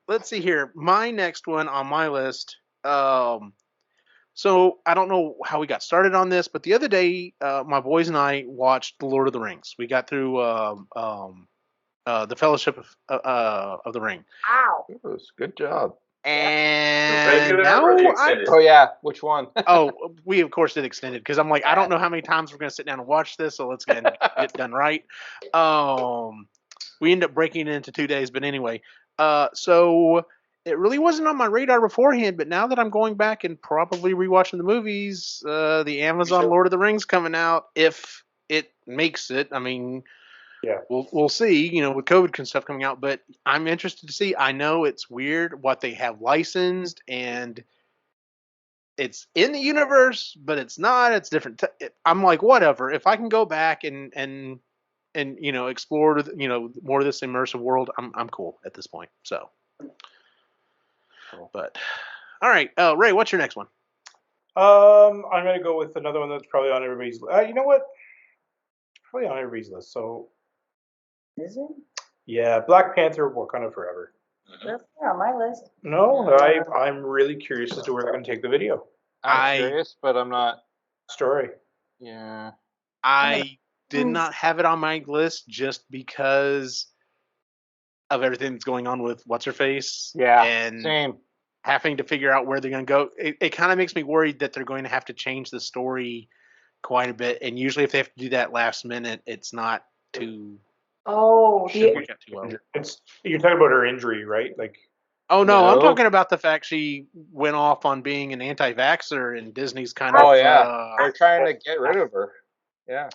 Let's see here. My next one on my list. So I don't know how we got started on this, but the other day, my boys and I watched The Lord of the Rings. We got through the Fellowship of the Ring. Ow. It was good job. And Regular now or the extended? Oh yeah, which one? we of course did extended because I'm like, I don't know how many times we're gonna sit down and watch this, so let's get it done right. We ended up breaking it into 2 days, but anyway, so it really wasn't on my radar beforehand, but now that I'm going back and probably rewatching the movies, the Amazon Lord of the Rings coming out, if it makes it, I mean, Yeah. we'll see, with COVID and stuff coming out, but I'm interested to see. I know it's weird what they have licensed and it's in the universe, but it's not. It's different. I'm like, whatever. If I can go back and explore more of this immersive world, I'm cool at this point. So, but all right, Ray, what's your next one? I'm gonna go with another one that's probably on everybody's. You know what? Probably on everybody's list. So Is it? yeah, Black Panther, Wakanda Forever. That's on my list. No, I'm really curious as to where they're gonna take the video I'm curious, but I'm not. story. Yeah. I did not have it on my list just because of everything that's going on with what's her face. Yeah. And Same. having to figure out where they're going to go. It kind of makes me worried that they're going to have to change the story quite a bit. And usually, if they have to do that last minute, it's not too. Oh, Shouldn't work out too well. You're talking about her injury, right? Like. Oh no, I'm No. talking about the fact she went off on being an anti-vaxxer, and Disney's kind Oh of. yeah, they're trying to get rid of her. Yeah.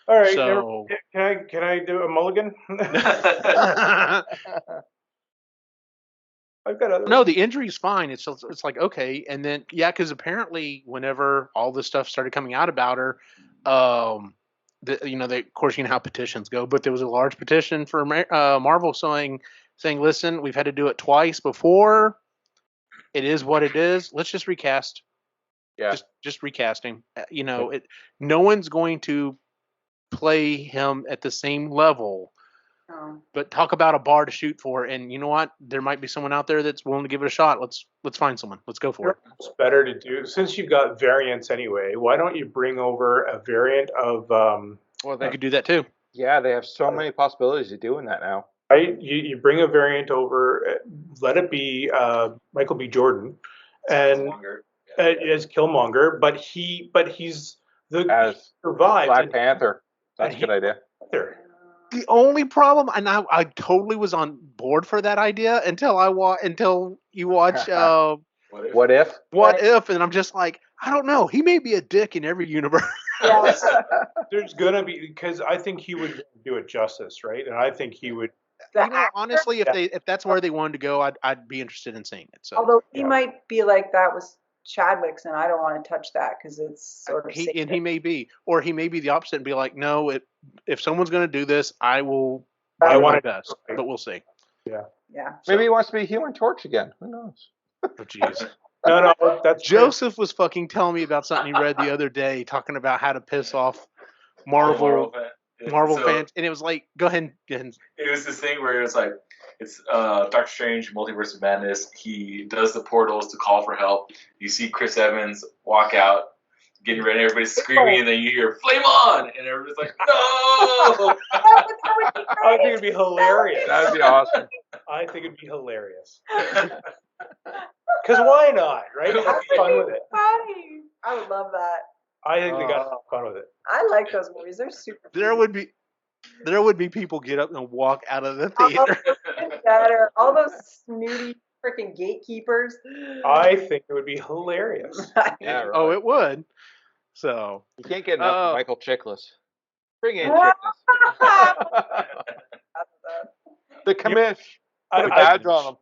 All right. So. Can I do a mulligan? I've got other. No, the injury's fine. It's like okay, and then because apparently whenever all this stuff started coming out about her, of course you know how petitions go, but there was a large petition for Marvel saying, listen, we've had to do it twice before. It is what it is. Let's just recast. Yeah. Just recasting. No one's going to play him at the same level. But talk about a bar to shoot for, and you know what? There might be someone out there that's willing to give it a shot. Let's find someone. Let's go for it. It's better to do since you've got variants anyway. Why don't you bring over a variant of? Well, they could do that too. Yeah, they have so many possibilities of doing that now. Right, you bring a variant over. Let it be Michael B. Jordan, and as Killmonger, but he's As survived. Black Panther. That's a good idea. The only problem, and I totally was on board for that idea until you watch What if? What If, and I'm just like, I don't know. He may be a dick in every universe. Yes. There's gonna be, because I think he would do it justice, right? And I think he would. Honestly, if that's where they wanted to go, I'd be interested in seeing it. So, although he might be like that with Chadwick's, and I don't want to touch that because it's sort of. He may be, or he may be the opposite and be like, no, if someone's going to do this, I will do my best, but we'll see. Yeah. Maybe he wants to be Human Torch again. Who knows? Oh, jeez. No, that's Joseph was fucking telling me about something he read the other day, talking about how to piss off Marvel fans, and it was like, go ahead. It was this thing where it's like, it's Doctor Strange, Multiverse of Madness. He does the portals to call for help. You see Chris Evans walk out, getting ready. Everybody's screaming, and then you hear "Flame on!" and everybody's like, "No!" I think it'd be hilarious. That'd be awesome. I think it'd be hilarious. Because why not, right? Have fun with it. Funny. I would love that. I think they got fun with it. I like those movies. They're super. There would be people get up and walk out of the theater. All those snooty freaking gatekeepers. I think it would be hilarious. Yeah, right. Oh, it would. So you can't get enough of Michael Chiklis. Bring in Chiklis. The commish. Put a badge on him.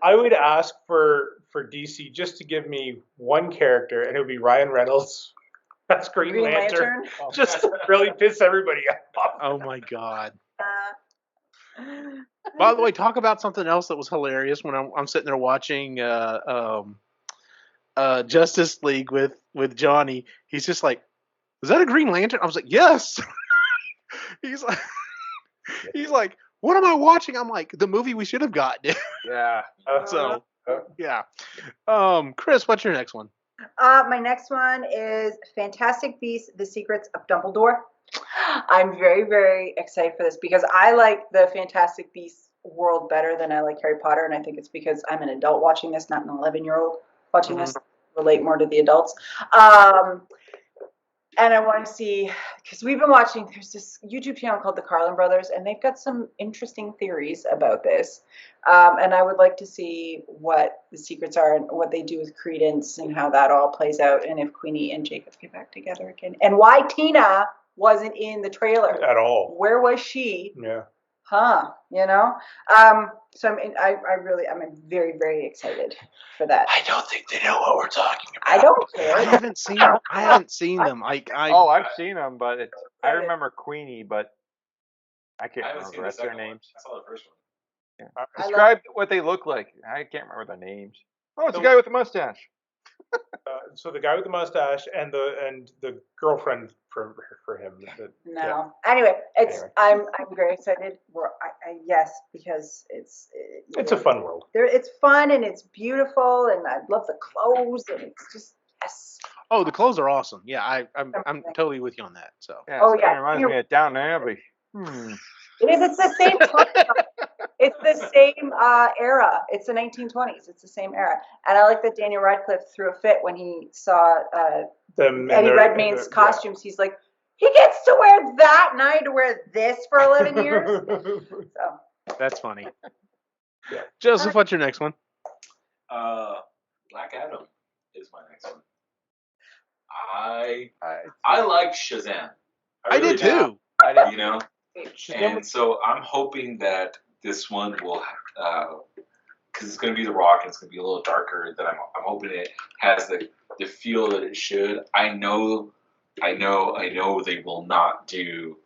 I would ask for for DC just to give me one character, and it would be Ryan Reynolds. That's Green Lantern. Just to really piss everybody off. Oh my god. Uh, By the way, talk about something else that was hilarious when I'm sitting there watching Justice League with Johnny. He's just like, "Was that a Green Lantern?" I was like, "Yes." he's like, he's like, "What am I watching?" I'm like, "The movie we should have gotten." Yeah. So yeah. Chris, what's your next one? my next one is Fantastic Beasts: The Secrets of Dumbledore. I'm very, very excited for this because I like the Fantastic Beasts world better than I like Harry Potter, and I think it's because I'm an adult watching this, not an 11-year-old watching this. Relate more to the adults. And I want to see, because we've been watching, there's this YouTube channel called the Carlin Brothers, and they've got some interesting theories about this. And I would like to see what the secrets are and what they do with Credence and how that all plays out, and if Queenie and Jacob get back together again. And why Tina wasn't in the trailer. At all. Where was she? Yeah. Huh, you know? So I'm very, very excited for that. I don't think they know what we're talking about. I don't care. I haven't seen them. I've seen them, but I remember Queenie, but I can't remember the rest of their names. I saw the first one. Yeah. Describe what they look like. I can't remember their names. Oh, it's the guy with the mustache. So the guy with the mustache and the girlfriend for him. No. Yeah. Anyway, Anyway. I'm very excited. Yes, because it's a fun world. It's fun and it's beautiful and I love the clothes and it's just yes. Oh, the clothes are awesome. Yeah, I'm totally with you on that. So Yeah, Oh, it yeah. reminds me of Downton Abbey. It is. It's the same time. It's the same era. It's the 1920s. It's the same era. And I like that Daniel Radcliffe threw a fit when he saw Eddie Redmayne's costumes. He's like, he gets to wear that and I had to wear this for 11 years. So that's funny. Yeah. Joseph, what's your next one? Black Adam is my next one. I like Shazam. I did too. You know, and so I'm hoping that this one will, because it's going to be The Rock and it's going to be a little darker. That I'm hoping it has the feel that it should. I know they will not do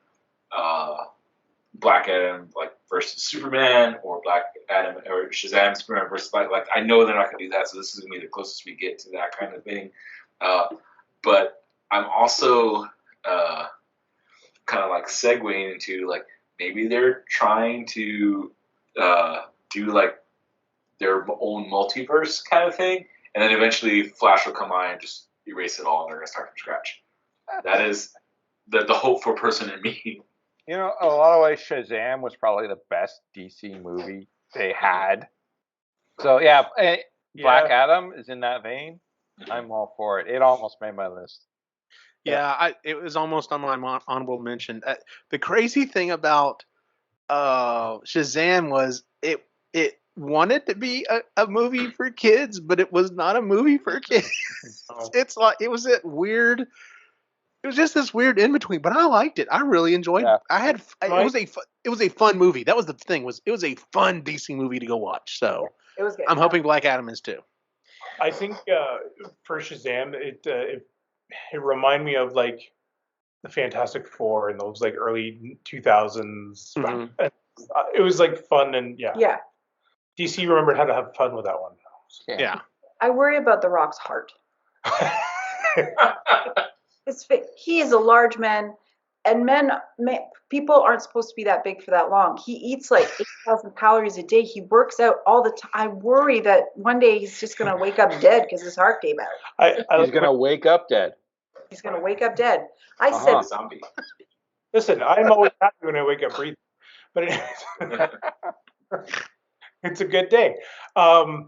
Black Adam like versus Superman or Black Adam or Shazam Superman versus like I know they're not going to do that. So this is going to be the closest we get to that kind of thing. But I'm also kind of like segueing into like maybe they're trying to do like their own multiverse kind of thing, and then eventually Flash will come by and just erase it all, and they're gonna start from scratch. That is the hopeful person in me. You know, a lot of ways, Shazam was probably the best DC movie they had. So yeah, Black Adam is in that vein. I'm all for it. It almost made my list. Yeah, it was almost on my honorable mention. The crazy thing about Shazam was it wanted to be a movie for kids, but it was not a movie for kids. It's like it was just this weird in between. But I liked it. I really enjoyed it. It was a fun movie. That was the thing. It was a fun DC movie to go watch. So it was good. I'm hoping Black Adam is too. I think for Shazam, it reminded me of like the Fantastic Four in those like early 2000s. Mm-hmm. It was like fun and yeah. DC remembered how to have fun with that one. So. Yeah. I worry about The Rock's heart. He is a large man, and people aren't supposed to be that big for that long. He eats like 8,000 calories a day. He works out all the time. I worry that one day he's just going to wake up dead because his heart gave out. He's going to wake up dead. He's going to wake up dead. I said, zombie. Listen, I'm always happy when I wake up breathing, but it's a good day. I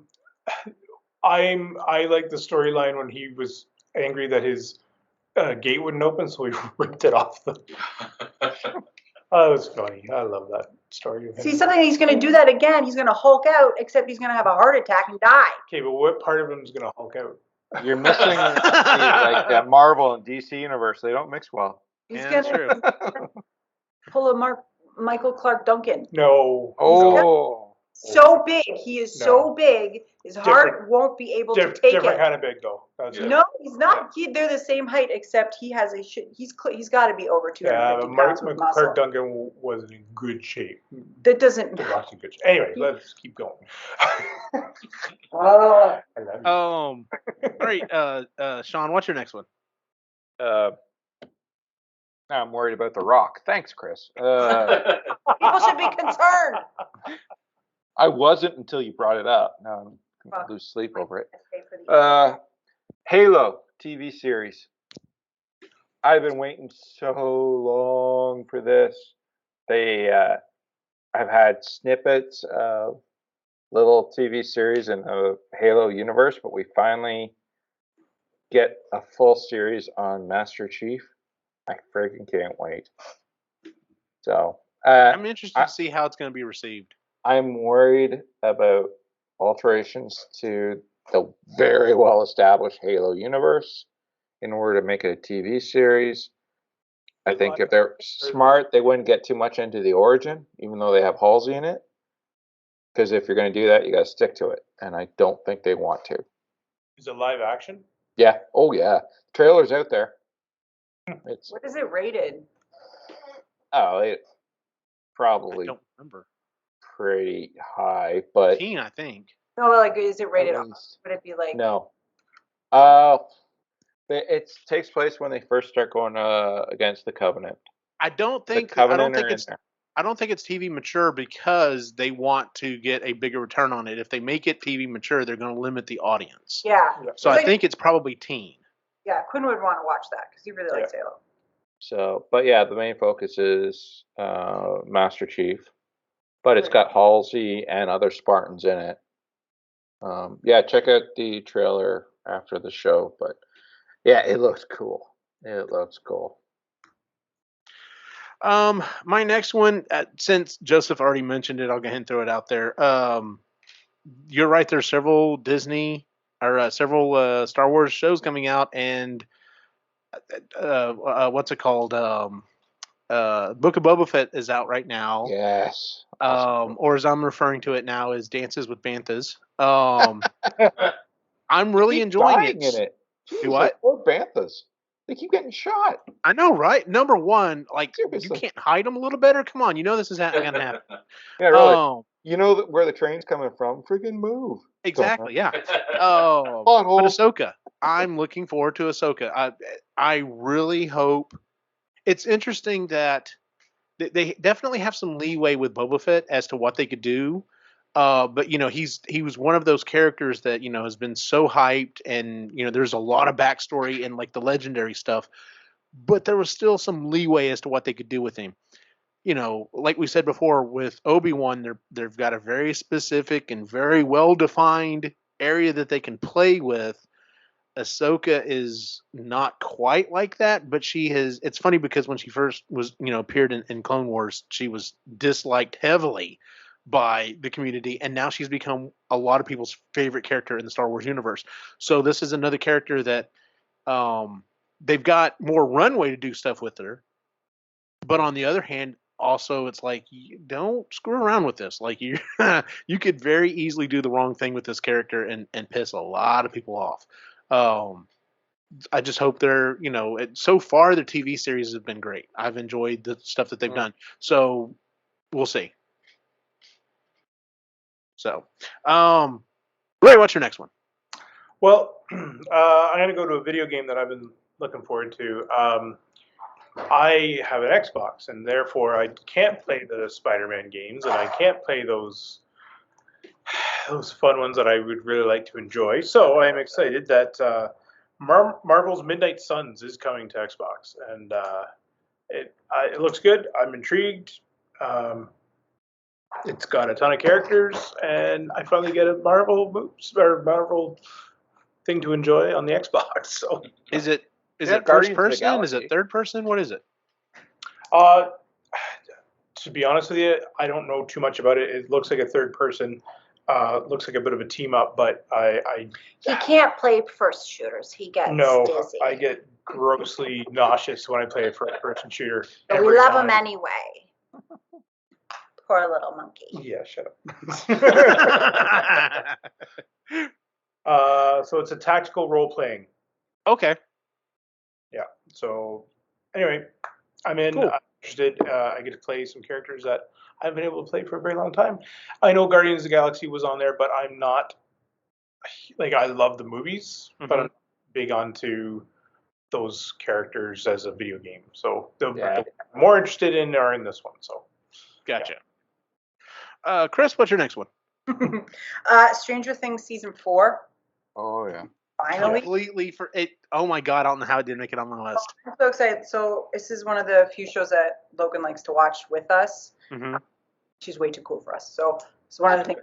like the storyline when he was angry that his gate wouldn't open, so he ripped it off. That was funny. I love that story. See, something he's going to do that again. He's going to Hulk out, except he's going to have a heart attack and die. Okay, but what part of him is going to Hulk out? You're missing like that Marvel and DC universe. They don't mix well. He's going to pull a Michael Clark Duncan. No. Oh. so big. He is so big. His heart won't be able to take different it. kind of big though. That's it. No, he's not. They're the same height, except he has he's got to be over 250 pounds with muscle. Clark Duncan was in good shape. That doesn't. Rock's in good shape. Anyway, let's keep going. Oh. I love you. All right, Sean, what's your next one? Now I'm worried about The Rock. Thanks, Chris. People should be concerned. I wasn't until you brought it up. Now I'm going to lose sleep over it. Halo TV series. I've been waiting so long for this. I've had snippets of little TV series in the Halo universe, but we finally get a full series on Master Chief. I freaking can't wait. So I'm interested to see how it's going to be received. I'm worried about alterations to the very well-established Halo universe in order to make it a TV series. I think if they're smart, they wouldn't get too much into the origin, even though they have Halsey in it. Because if you're going to do that, you got to stick to it. And I don't think they want to. Is it live action? Yeah. Oh, yeah. Trailer's out there. What is it rated? Oh, it probably I don't remember. pretty high, but Teen, I think. No, like, is it rated R? least- Would it be like? no. It takes place when they first start going against the Covenant. I don't think. The Covenant are in there. I don't think it's TV mature because they want to get a bigger return on it. If they make it TV mature, they're going to limit the audience. Yeah. So I think it's probably teen. Yeah, Quinn would want to watch that because he really likes Halo. So, but yeah, the main focus is Master Chief, but it's got Halsey and other Spartans in it. Yeah, check out the trailer after the show, but yeah, it looks cool. It looks cool. My next one, since Joseph already mentioned it, I'll go ahead and throw it out there. You're right. There's several Disney or several Star Wars shows coming out, and what's it called? Book of Boba Fett is out right now. Yes. Or as I'm referring to it now, is Dances with Banthas. I'm really enjoying it. In it. Jeez, Do what? Poor Banthas. They keep getting shot. I know, right? Number one, like, Seriously. you can't hide them a little better. Come on, you know this is going to happen. Yeah, really. You know where the train's coming from? Freaking move. Exactly, yeah. But Ahsoka, I'm looking forward to Ahsoka. I really hope. It's interesting that they definitely have some leeway with Boba Fett as to what they could do. But he was one of those characters that has been so hyped, and there's a lot of backstory and like the legendary stuff, but there was still some leeway as to what they could do with him. Like we said before with Obi-Wan, they've got a very specific and very well defined area that they can play with. Ahsoka is not quite like that, but she has. It's funny because when she first was appeared in Clone Wars, she was disliked heavily by the community, and now she's become a lot of people's favorite character in the Star Wars universe. So this is another character that they've got more runway to do stuff with her, but on the other hand, also it's like, don't screw around with this. Like you could very easily do the wrong thing with this character and piss a lot of people off. I just hope they're so far their TV series have been great. I've enjoyed the stuff that they've done, so we'll see. So, Ray, what's your next one? Well, I'm going to go to a video game that I've been looking forward to. I have an Xbox, and therefore I can't play the Spider-Man games, and I can't play those fun ones that I would really like to enjoy. So I am excited that Marvel's Midnight Suns is coming to Xbox, and it looks good. I'm intrigued. It's got a ton of characters, and I finally get a Marvel thing to enjoy on the Xbox. So is it Guardians first of the person? Is Galaxy. it third person? What is it? To be honest with you, I don't know too much about it. It looks like a third person. Looks like a bit of a team up, but He can't play first shooters. He gets dizzy. I get grossly nauseous when I play a first person shooter. But we love him anyway. Poor little monkey. Yeah, shut up. So it's a tactical role playing. Okay. Yeah. So anyway, I'm in. Cool. I'm interested. I get to play some characters that I haven't been able to play for a very long time. I know Guardians of the Galaxy was on there, but I'm not like I love the movies, but I'm big onto those characters as a video game. So the I'm more interested in are in this one. So Gotcha. Chris, what's your next one? Stranger Things season 4. Oh yeah. Finally. Completely for it. Oh my god, I don't know how it didn't make it on my list. I'm so excited. So this is one of the few shows that Logan likes to watch with us. Mm-hmm. She's way too cool for us. So it's one of the things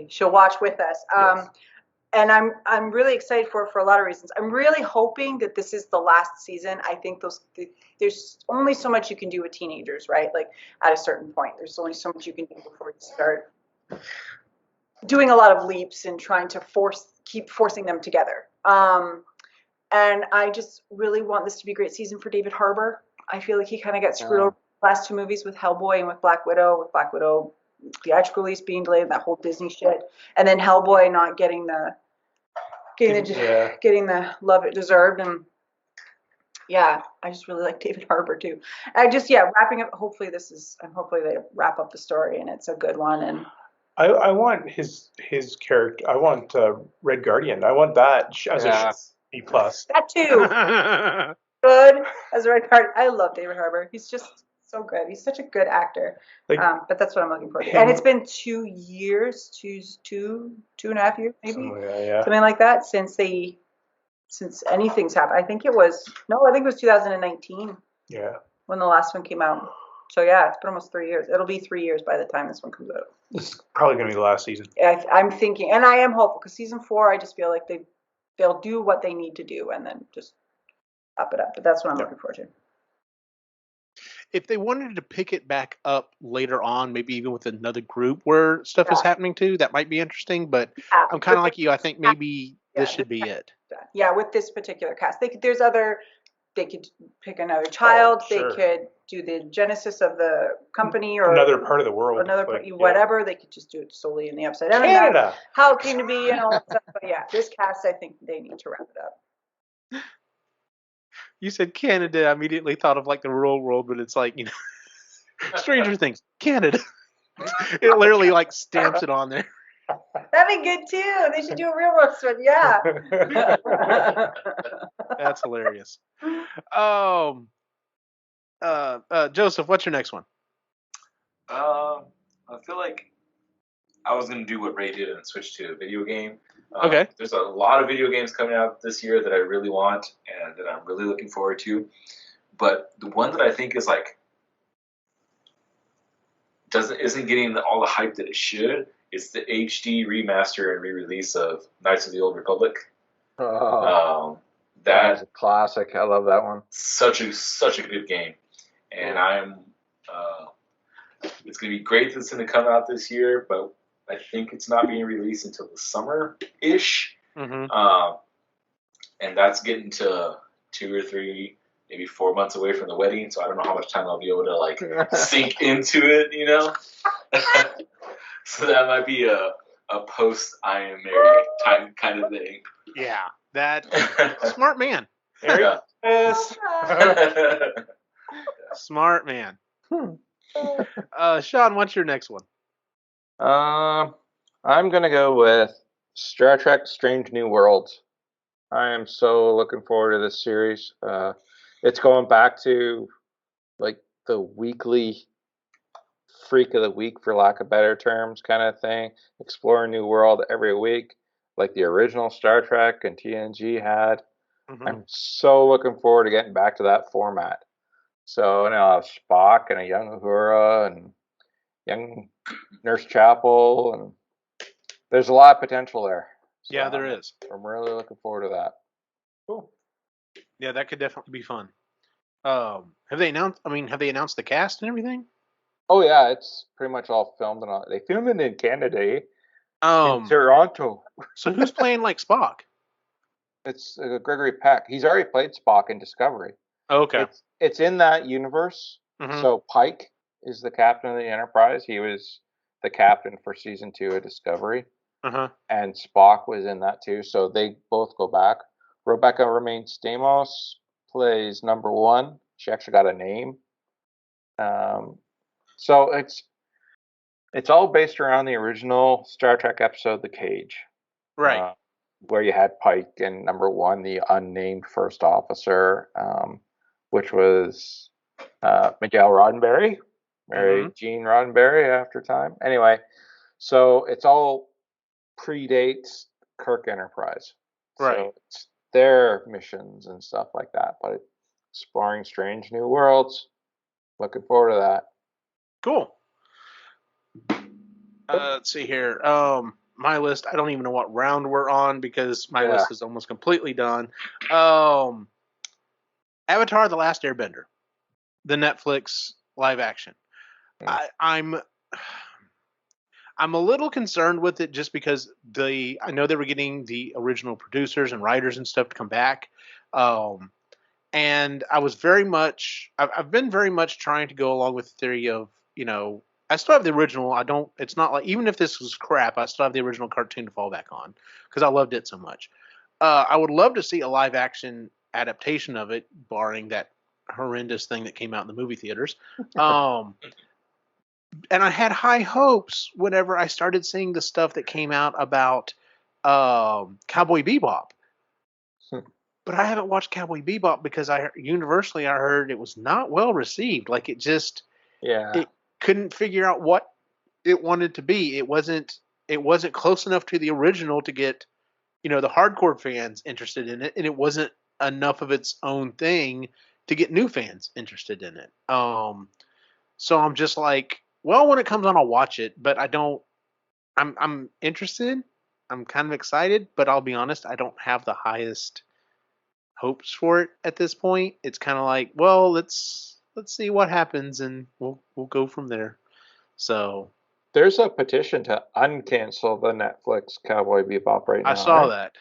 she'll watch with us. Yes. And I'm really excited for a lot of reasons. I'm really hoping that this is the last season. I think there's only so much you can do with teenagers, right? Like at a certain point, there's only so much you can do before you start doing a lot of leaps and trying to keep forcing them together. And I just really want this to be a great season for David Harbour. I feel like he kind of got screwed over the last 2 movies with Hellboy and with Black Widow. With Black Widow theatrical release being delayed and that whole Disney shit, and then Hellboy not getting the love it deserved. And yeah, I just really like David Harbour too. Wrapping up. Hopefully they wrap up the story and it's a good one. And I want his character. I want Red Guardian. I want that as a B+. That too. Good as a Red Guardian. I love David Harbour. He's just so good. He's such a good actor. But that's what I'm looking for. And it's been 2 years, two and a half years, maybe something like that since anything's happened. I think it was 2019. Yeah. When the last one came out. So yeah, it's been almost 3 years. It'll be 3 years by the time this one comes out. This is probably gonna be the last season. I'm thinking, and I am hopeful because season 4, I just feel like they'll do what they need to do and then just up it up. But that's what I'm looking forward to. If they wanted to pick it back up later on, maybe even with another group where stuff is happening too, that might be interesting. But I'm kind of like you. I think maybe this should be it. Yeah, with this particular cast, they could pick another child. Sure. They could do the genesis of the company or another part of the world, whatever. They could just do it solely in the Upside Down. Canada. How it came to be and all that stuff. But yeah, this cast, I think they need to wrap it up. You said Canada. I immediately thought of like the real world, but it's like, Stranger Things, Canada. It literally like stamps it on there. That'd be good too. They should do a real world one. Yeah. That's hilarious. Joseph, what's your next one? I feel like I was gonna do what Ray did and switch to a video game. Okay. There's a lot of video games coming out this year that I really want and that I'm really looking forward to. But the one that I think is like isn't getting all the hype that it should is the HD remaster and re-release of Knights of the Old Republic. That's a classic. I love that one. Such a good game, and it's gonna be great that it's gonna come out this year, but I think it's not being released until the summer-ish. Mm-hmm. And that's getting to 2 or 3, maybe 4 months away from the wedding, so I don't know how much time I'll be able to like sink into it, So that might be a post I am married time kind of thing. Yeah, that smart man. Yes. Smart man. Sean, what's your next one? I'm gonna go with Star Trek: Strange New Worlds. I am so looking forward to this series. It's going back to like the weekly freak of the week, for lack of better terms, kind of thing. Explore a new world every week, like the original Star Trek and TNG had. Mm-hmm. I'm so looking forward to getting back to that format. So I'll have Spock and a young Uhura and young Nurse Chapel, and there's a lot of potential there. So yeah, there is. I'm really looking forward to that. Cool. Yeah, that could definitely be fun. Have they announced the cast and everything? Oh yeah, it's pretty much all filmed and all. They filmed it in Canada, in Toronto. So who's playing like Spock? It's Gregory Peck. He's already played Spock in Discovery. Okay. It's in that universe. Mm-hmm. So Pike is the captain of the Enterprise. He was the captain for season 2 of Discovery. Uh-huh. And Spock was in that too, so they both go back. Rebecca Romaine Stamos plays number 1. She actually got a name. So it's all based around the original Star Trek episode, The Cage. Right. Where you had Pike and number 1, the unnamed first officer, which was Miguel Roddenberry, married Gene Roddenberry after time. Anyway, so it's all predates Kirk Enterprise. Right. So it's their missions and stuff like that, but exploring strange new worlds. Looking forward to that. Cool. Let's see here. My list, I don't even know what round we're on because my list is almost completely done. Avatar: The Last Airbender, the Netflix live action. I'm a little concerned with it just because I know they were getting the original producers and writers and stuff to come back. And I was I've been very much trying to go along with the theory of, I still have the original. It's not like, even if this was crap, I still have the original cartoon to fall back on because I loved it so much. I would love to see a live action adaptation of it, barring that horrendous thing that came out in the movie theaters. And I had high hopes whenever I started seeing the stuff that came out about Cowboy Bebop. But I haven't watched Cowboy Bebop because universally I heard it was not well received. Like it couldn't figure out what it wanted to be. It wasn't close enough to the original to get, the hardcore fans interested in it, and it wasn't enough of its own thing to get new fans interested in it. So I'm just like, well, when it comes on, I'll watch it, but I'm interested. I'm kind of excited, but I'll be honest, I don't have the highest hopes for it at this point. It's kind of like, well, let's see what happens, and we'll go from there. So there's a petition to uncancel the Netflix Cowboy Bebop right now. I saw that.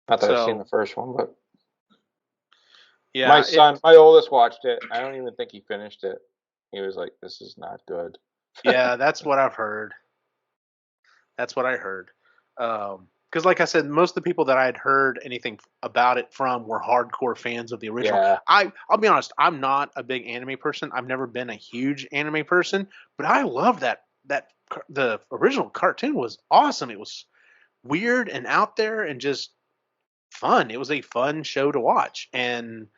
Not that I've seen the first one, but yeah, my oldest watched it. I don't even think he finished it. He was like, "This is not good." Yeah, that's what I've heard. That's what I heard. Because, like I said, most of the people that I had heard anything about it from were hardcore fans of the original. Yeah. I'll be honest, I'm not a big anime person. I've never been a huge anime person, but I loved that the original cartoon was awesome. It was weird and out there and just fun. It was a fun show to watch. And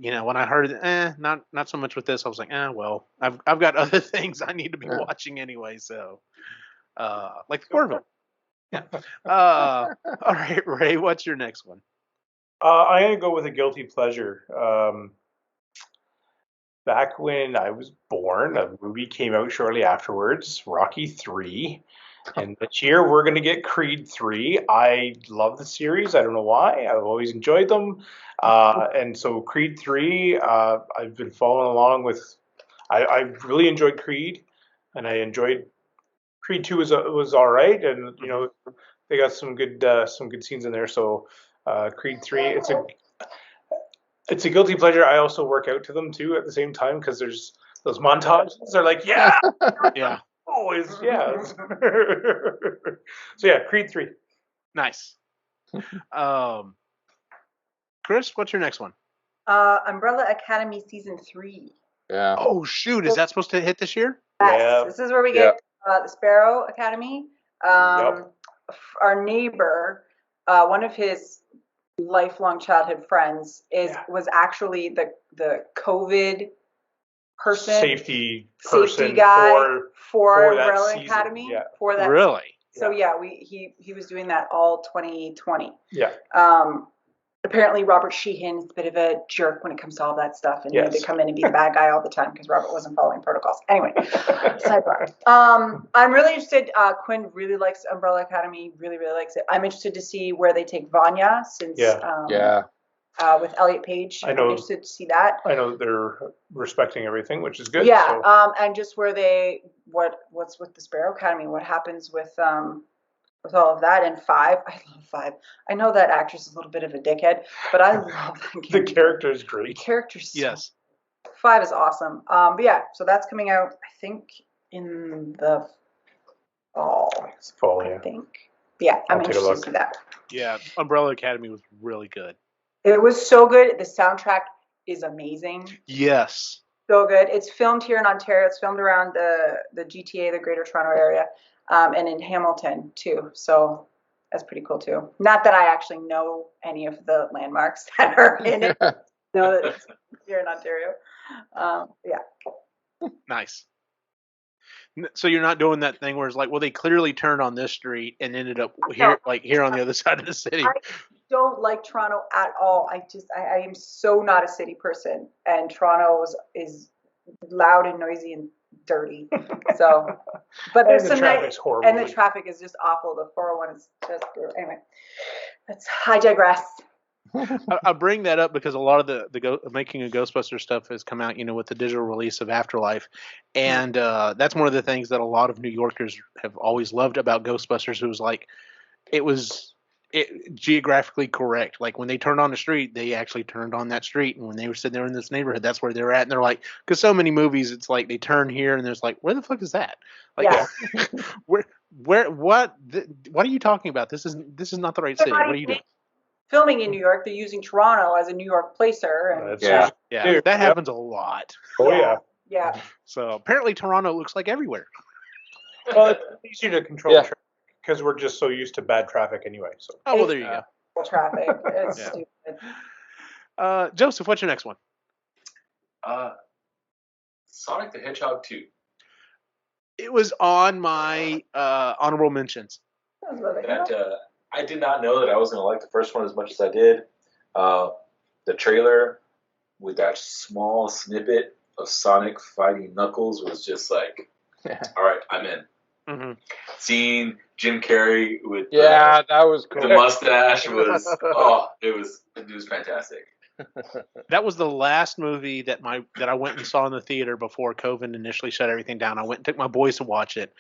when I heard, not so much with this, I was like, well, I've got other things I need to be watching anyway. So, like the Corville. Yeah. All right, Ray, what's your next one? I'm going to go with a guilty pleasure. Back when I was born, a movie came out shortly afterwards, Rocky 3. And this year we're going to get Creed 3. I love the series. I don't know why. I've always enjoyed them. And so Creed 3, I've been following along with. I really enjoyed Creed, and I enjoyed Creed 2 was all right, and they got some good scenes in there. So Creed 3, it's a guilty pleasure. I also work out to them too at the same time because there's those montages. They're like, yeah, yeah, always, yeah. So yeah, Creed 3. Nice. Chris, what's your next one? Umbrella Academy season 3. Yeah. Oh shoot, is that supposed to hit this year? Yes, Yeah. this is where we get the Sparrow Academy. Yep. Our neighbor, one of his lifelong childhood friends was actually the COVID person, safety person guy for that Umbrella season. Academy. Yeah. For that, really? So he was doing that all 2020. Yeah. Apparently Robert Sheehan is a bit of a jerk when it comes to all that stuff, and he had to come in and be the bad guy all the time because Robert wasn't following protocols. Anyway, sidebar. I'm really interested. Quinn really likes Umbrella Academy. Really, really likes it. I'm interested to see where they take Vanya since with Elliot Page. I'm interested to see that. I know they're respecting everything, which is good. Yeah. And just where what's with the Sparrow Academy? What happens with all of that? And 5, I love 5. I know that actress is a little bit of a dickhead, but I love that The character is great. The character's so 5 is awesome. But yeah, so that's coming out, I think, in the fall. It's fall, I yeah. think. Yeah, I'm I'll take a interested to look. see that. Yeah, Umbrella Academy was really good. It was so good. The soundtrack is amazing. Yes. So good. It's filmed here in Ontario. It's filmed around the GTA, the Greater Toronto Area, and in Hamilton too. So that's pretty cool too. Not that I actually know any of the landmarks that are in it. Know that it's here in Ontario. Yeah. Nice. So you're not doing that thing where it's like, well, they clearly turned on this street and ended up here, No. like here on the other side of the city. I don't like Toronto at all. I am so not a city person, and Toronto is loud and noisy and dirty. So, but there's And the some traffic's nice, horrible. and the traffic is just awful. The 401 is just anyway. I digress. I bring that up because a lot of the making of Ghostbusters stuff has come out, with the digital release of Afterlife, and that's one of the things that a lot of New Yorkers have always loved about Ghostbusters. It was like it was geographically correct. Like when they turned on the street, they actually turned on that street, and when they said they were in this neighborhood, that's where they're at. And they're like, because so many movies, it's like they turn here, and there's like, where the fuck is that? Like, Yeah. what are you talking about? This is not the right They're city. not What are you even doing? filming in New York. They're using Toronto as a New York placer. And That's Yeah. Yeah, Dude, that yep. happens a lot. Oh, yeah. Yeah. So apparently Toronto looks like everywhere. Well, it's easier to control Yeah. traffic because we're just so used to bad traffic anyway. So Oh, well, there you go. Traffic. It's Yeah. stupid. Joseph, what's your next one? Sonic the Hedgehog 2. It was on my honorable mentions. That I did not know that I was going to like the first one as much as I did. The trailer with that small snippet of Sonic fighting Knuckles was just like, all right, I'm in. Mm-hmm. Seeing Jim Carrey with Yeah, that was the cool. mustache was it was fantastic. That was the last movie that I went and saw in the theater before COVID initially shut everything down. I went and took my boys to watch it,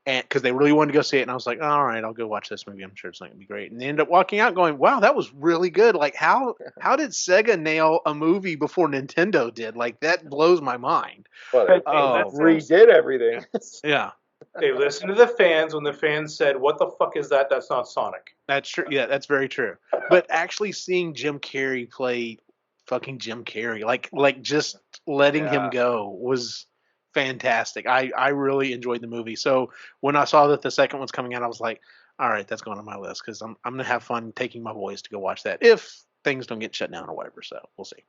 and because they really wanted to go see it, and I was like, all right, I'll go watch this movie. I'm sure it's not gonna be great. And they ended up walking out going, wow, that was really good. Like how did Sega nail a movie before Nintendo did? Like that blows my mind. But Oh. redid everything. Yeah. they listened to the fans when the fans said, "What the fuck is that? That's not Sonic." That's true. Yeah, that's very true. But actually seeing Jim Carrey play fucking Jim Carrey, like just letting him go was fantastic. I really enjoyed the movie. So when I saw that the second one's coming out, I was like, all right, that's going on my list because I'm gonna have fun taking my boys to go watch that if things don't get shut down or whatever. So we'll see.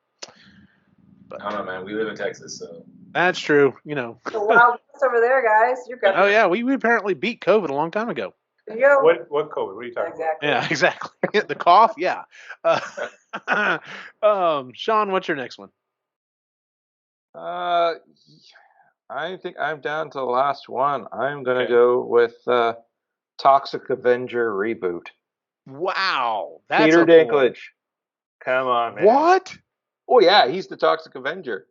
But I don't know, man. We live in Texas, so that's true. The Wild West over there, guys. You're good. Oh yeah, we apparently beat COVID a long time ago. There you go. What COVID? What are you talking Exactly. Yeah, exactly. The cough, yeah. Sean, what's your next one? I think I'm down to the last one. I'm gonna Okay. go with Toxic Avenger reboot. Wow, that's Peter a pull. Dinklage. Come on, man. What? Oh yeah, he's the Toxic Avenger.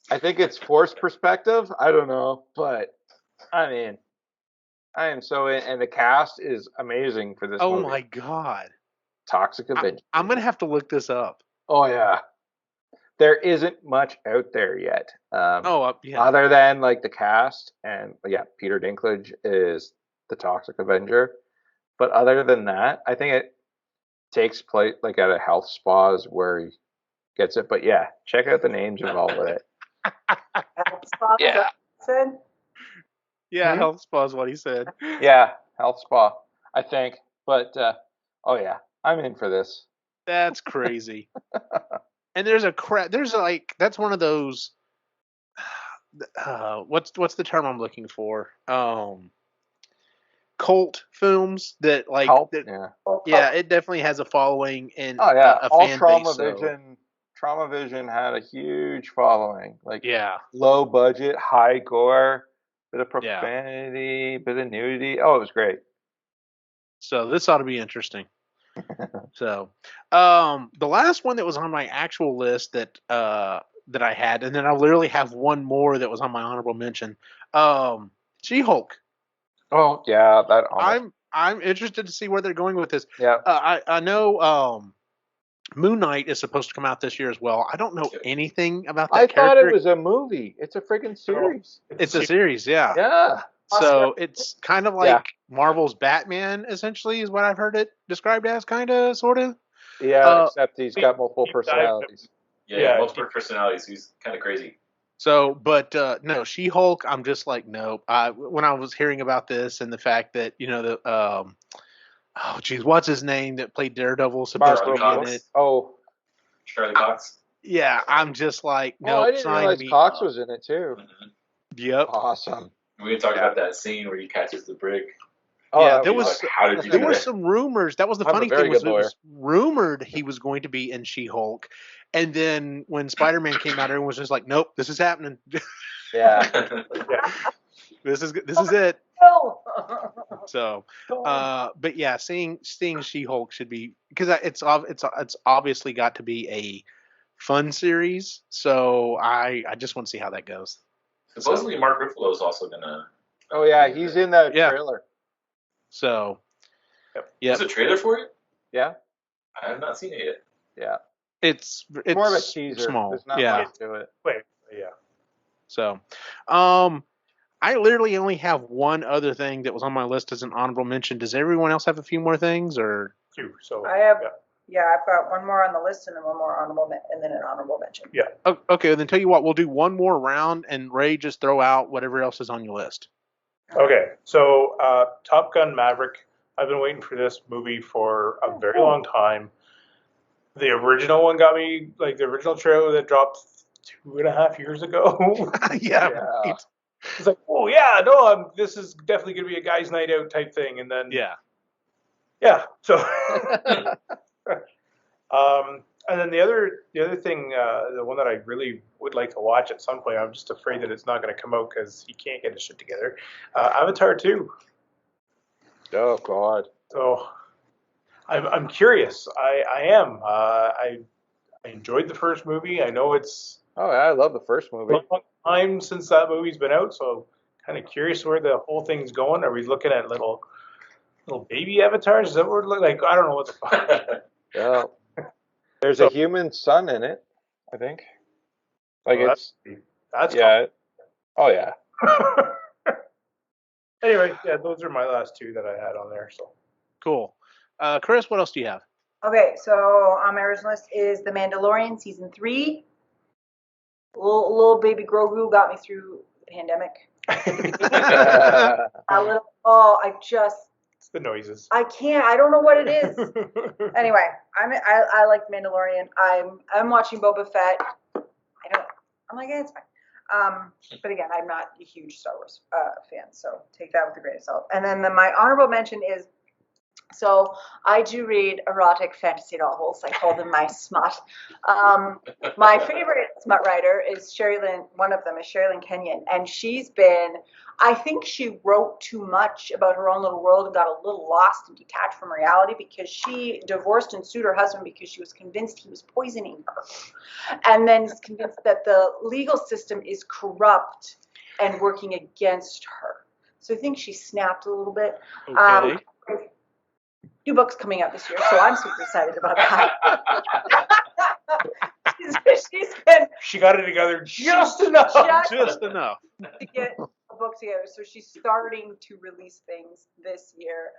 I think it's forced perspective. I don't know, but I mean, I am so in, and the cast is amazing for this Oh movie. my god. Toxic Avenger. I'm gonna have to look this up. Oh yeah, there isn't much out there yet. Yeah. Other than like the cast and yeah, Peter Dinklage is the Toxic Avenger. But other than that, I think it takes place like at a health spa is where he gets it. But yeah, check out the names involved with it. Yeah. Said. Yeah, Hmm? health spa is what he said. Yeah, health spa, I think. But oh yeah, I'm in for this. That's crazy. And there's that's one of those what's the term I'm looking for? Cult films that like Help. that, Yeah. yeah, it definitely has a following and Oh yeah, a all fan Trauma base. So, Vision. Trauma Vision had a huge following. Like yeah. low budget, high gore, bit of Yeah. profanity, bit of nudity. Oh, it was great. So this ought to be interesting. So, the last one that was on my actual list that I had, and then I literally have one more that was on my honorable mention. She-Hulk. Oh yeah, that almost. I'm interested to see where they're going with this. Yeah. I know Moon Knight is supposed to come out this year as well. I don't know anything about that I character. thought it was a movie. It's a freaking series. It's a series, yeah. Yeah. So it's kind of like Marvel's Batman, essentially, is what I've heard it described as, kind of, sort of. Yeah, except he's got multiple personalities. Yeah, multiple personalities. He's kind of crazy. So, but no, She-Hulk, I'm just like, nope. When I was hearing about this and the fact that, oh, geez, what's his name that played Daredevil supposed to be in it? Oh. Charlie Cox? Yeah, I'm just like, no, I didn't realize Cox was in it, too. Mm-hmm. Yep. Awesome. We can talk about that scene where he catches the brick. Oh, yeah, there was like, how did you there do were that? some rumors. That was the funny thing, was it was rumored he was going to be in She-Hulk. And then when Spider-Man came out, everyone was just like, nope, this is happening. Yeah. This is it. So, but yeah, seeing She-Hulk should be, because it's obviously got to be a fun series. So I just want to see how that goes. Supposedly Mark Ruffalo is also gonna. Oh yeah, he's in the trailer. So, yeah, there's a trailer for it. Yeah, I have not seen it yet. Yeah, it's more of a teaser. Small. There's not much to it. Yeah. So, I literally only have one other thing that was on my list as an honorable mention. Does everyone else have a few more things, or? Two. So I have. Yeah, I've got one more on the list and then one more honorable and then an honorable mention. Yeah. Okay, then tell you what, we'll do one more round, and Ray, just throw out whatever else is on your list. Okay, so Top Gun Maverick. I've been waiting for this movie for a very long time. The original one got me, like the original trailer that dropped 2.5 years ago. Yeah. Right. It's like, oh yeah, no, this is definitely gonna be a guys' night out type thing, and then yeah. So, and then the other thing, the one that I really would like to watch at some point, I'm just afraid that it's not going to come out because he can't get his shit together. Avatar 2. Oh God. So, I'm curious. I am. I enjoyed the first movie. I know it's. Oh, yeah, I love the first movie. A long time since that movie's been out, so kind of curious where the whole thing's going. Are we looking at little baby avatars? Is that what we're looking like? I don't know what the fuck. Yeah. There's a human son in it, I think. Like that's yeah. Oh yeah. Anyway, yeah, those are my last two that I had on there. So cool. Chris, what else do you have? Okay, so on my original list is The Mandalorian season 3. Little baby Grogu got me through the pandemic. It's the noises. I can't. I don't know what it is. Anyway, I like Mandalorian. I'm watching Boba Fett. I'm like, it's fine. But again, I'm not a huge Star Wars fan, so take that with a grain of salt. And then my honorable mention is, so I do read erotic fantasy novels. I call them my smut. My favorite smut writer is one of them is Sherilyn Kenyon. And she's been, I think she wrote too much about her own little world and got a little lost and detached from reality, because she divorced and sued her husband because she was convinced he was poisoning her. And then is convinced that the legal system is corrupt and working against her. So I think she snapped a little bit. Okay. New book's coming out this year, so I'm super excited about that. She got it together just enough. Just enough to get a book together. So she's starting to release things this year.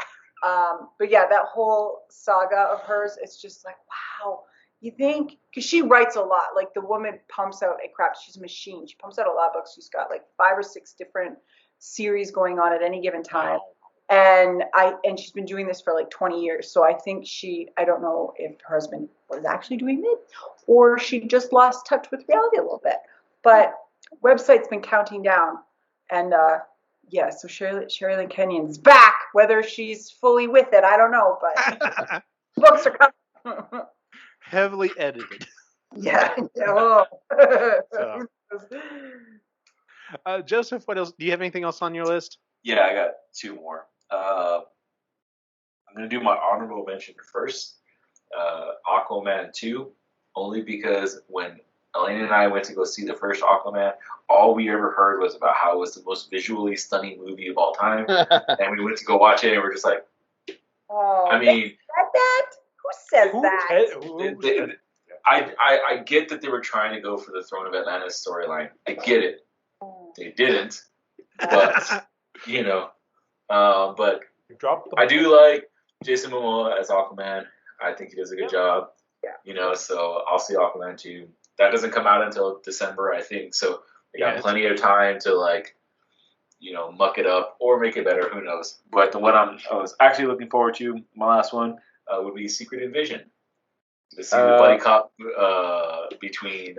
But yeah, that whole saga of hers, it's just like, wow. You think, because she writes a lot. Like, the woman pumps out a crap. She's a machine. She pumps out a lot of books. She's got like 5 or 6 different series going on at any given time. And she's been doing this for like 20 years. So I think I don't know if her husband was actually doing it or she just lost touch with reality a little bit. But website's been counting down. And yeah, so Sherilyn Kenyon's back. Whether she's fully with it, I don't know. But books are coming. Heavily edited. Yeah. So. Joseph, what else? Do you have anything else on your list? Yeah, I got 2 more. I'm going to do my honorable mention first. Aquaman 2, only because when Elaine and I went to go see the first Aquaman, all we ever heard was about how it was the most visually stunning movie of all time. And we went to go watch it and we're just like, oh, I mean, that? says Who that? I get that they were trying to go for the Throne of Atlantis storyline. I get it. They didn't, but you know, but Drop the I do like Jason Momoa as Aquaman. I think he does a good job. Yeah. You know, so I'll see Aquaman 2. That doesn't come out until December, I think. So they got plenty of time to muck it up or make it better. Who knows? But the one I was actually looking forward to, my last one, would be Secret Invasion. To see the buddy cop between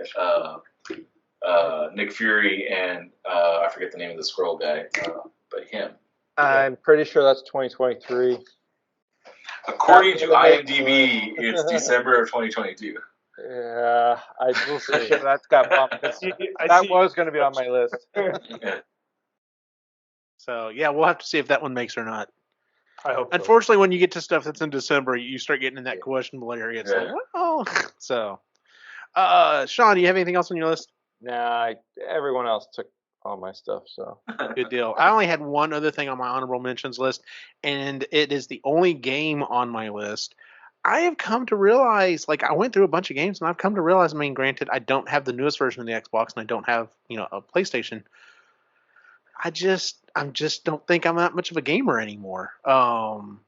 Nick Fury and I forget the name of the Skrull guy, but him. I'm pretty sure that's 2023. According to IMDb, it's December of 2022. Yeah, I will see. That's got bumped. That was going to be on my list. So yeah, we'll have to see if that one makes or not. I hope. Unfortunately, when you get to stuff that's in December, you start getting in that questionable area. It's like, well, so. Sean, do you have anything else on your list? Nah, everyone else took all my stuff, so. Good deal. I only had one other thing on my honorable mentions list, and it is the only game on my list. I have come to realize, I went through a bunch of games, and I've come to realize, granted, I don't have the newest version of the Xbox, and I don't have, a PlayStation. I just don't think I'm that much of a gamer anymore. And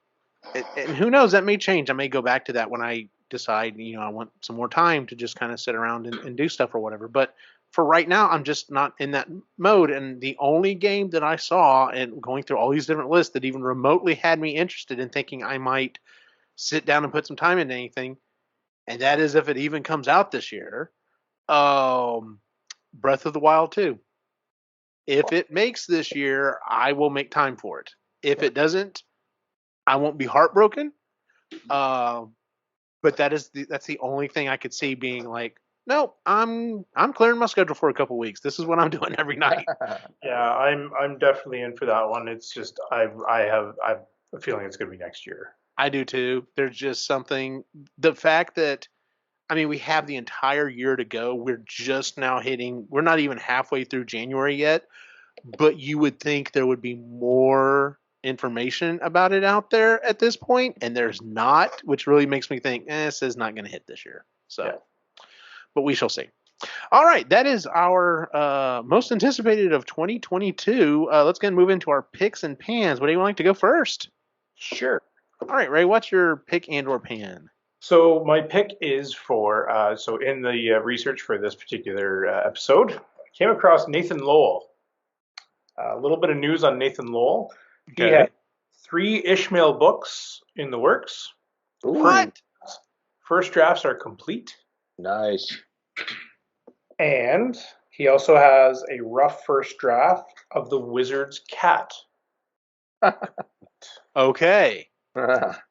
who knows, that may change. I may go back to that when I decide, I want some more time to just kind of sit around and do stuff or whatever. But for right now, I'm just not in that mode. And the only game that I saw and going through all these different lists that even remotely had me interested in thinking I might sit down and put some time into anything, and that is if it even comes out this year, Breath of the Wild 2. If it makes this year, I will make time for it. If it doesn't, I won't be heartbroken. But that's the only thing I could see being like, no, I'm clearing my schedule for a couple weeks. This is what I'm doing every night. Yeah, I'm definitely in for that one. It's just I have a feeling it's going to be next year. I do too. There's just something. The fact that we have the entire year to go. We're just now we're not even halfway through January yet, but you would think there would be more information about it out there at this point, and there's not, which really makes me think, this is not going to hit this year. So, yeah. But we shall see. All right, that is our most anticipated of 2022. Let's go and move into our picks and pans. What do you like to go first? Sure. All right, Ray, what's your pick and or pan? So my pick is for, so in the research for this particular episode, I came across Nathan Lowell. A little bit of news on Nathan Lowell. Okay. He had 3 Ishmael books in the works. What? First drafts are complete. Nice. And he also has a rough first draft of The Wizard's Cat. Okay.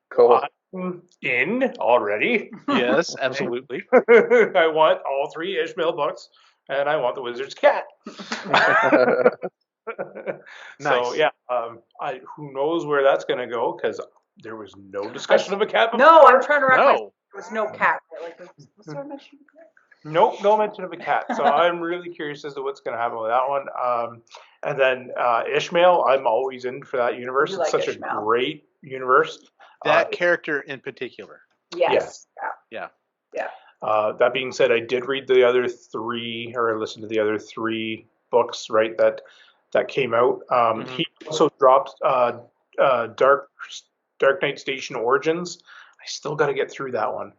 Cool. I'm in already. Yes, absolutely. I want all 3 Ishmael books, and I want The Wizard's Cat. Nice. So yeah, who knows where that's going to go, because there was no discussion of a cat before. No, I'm trying to wrap my. No. There was no cat. Was there a mention of a cat? Nope, no mention of a cat. So I'm really curious as to what's going to happen with that one. And then Ishmael, I'm always in for that universe. You It's like such Ishmael. a great universe. That character in particular. Yes. Yeah. That being said, I did read the other 3, or listen to the other 3 books, right, that came out. He also dropped Dark Knight Station Origins. I still got to get through that one.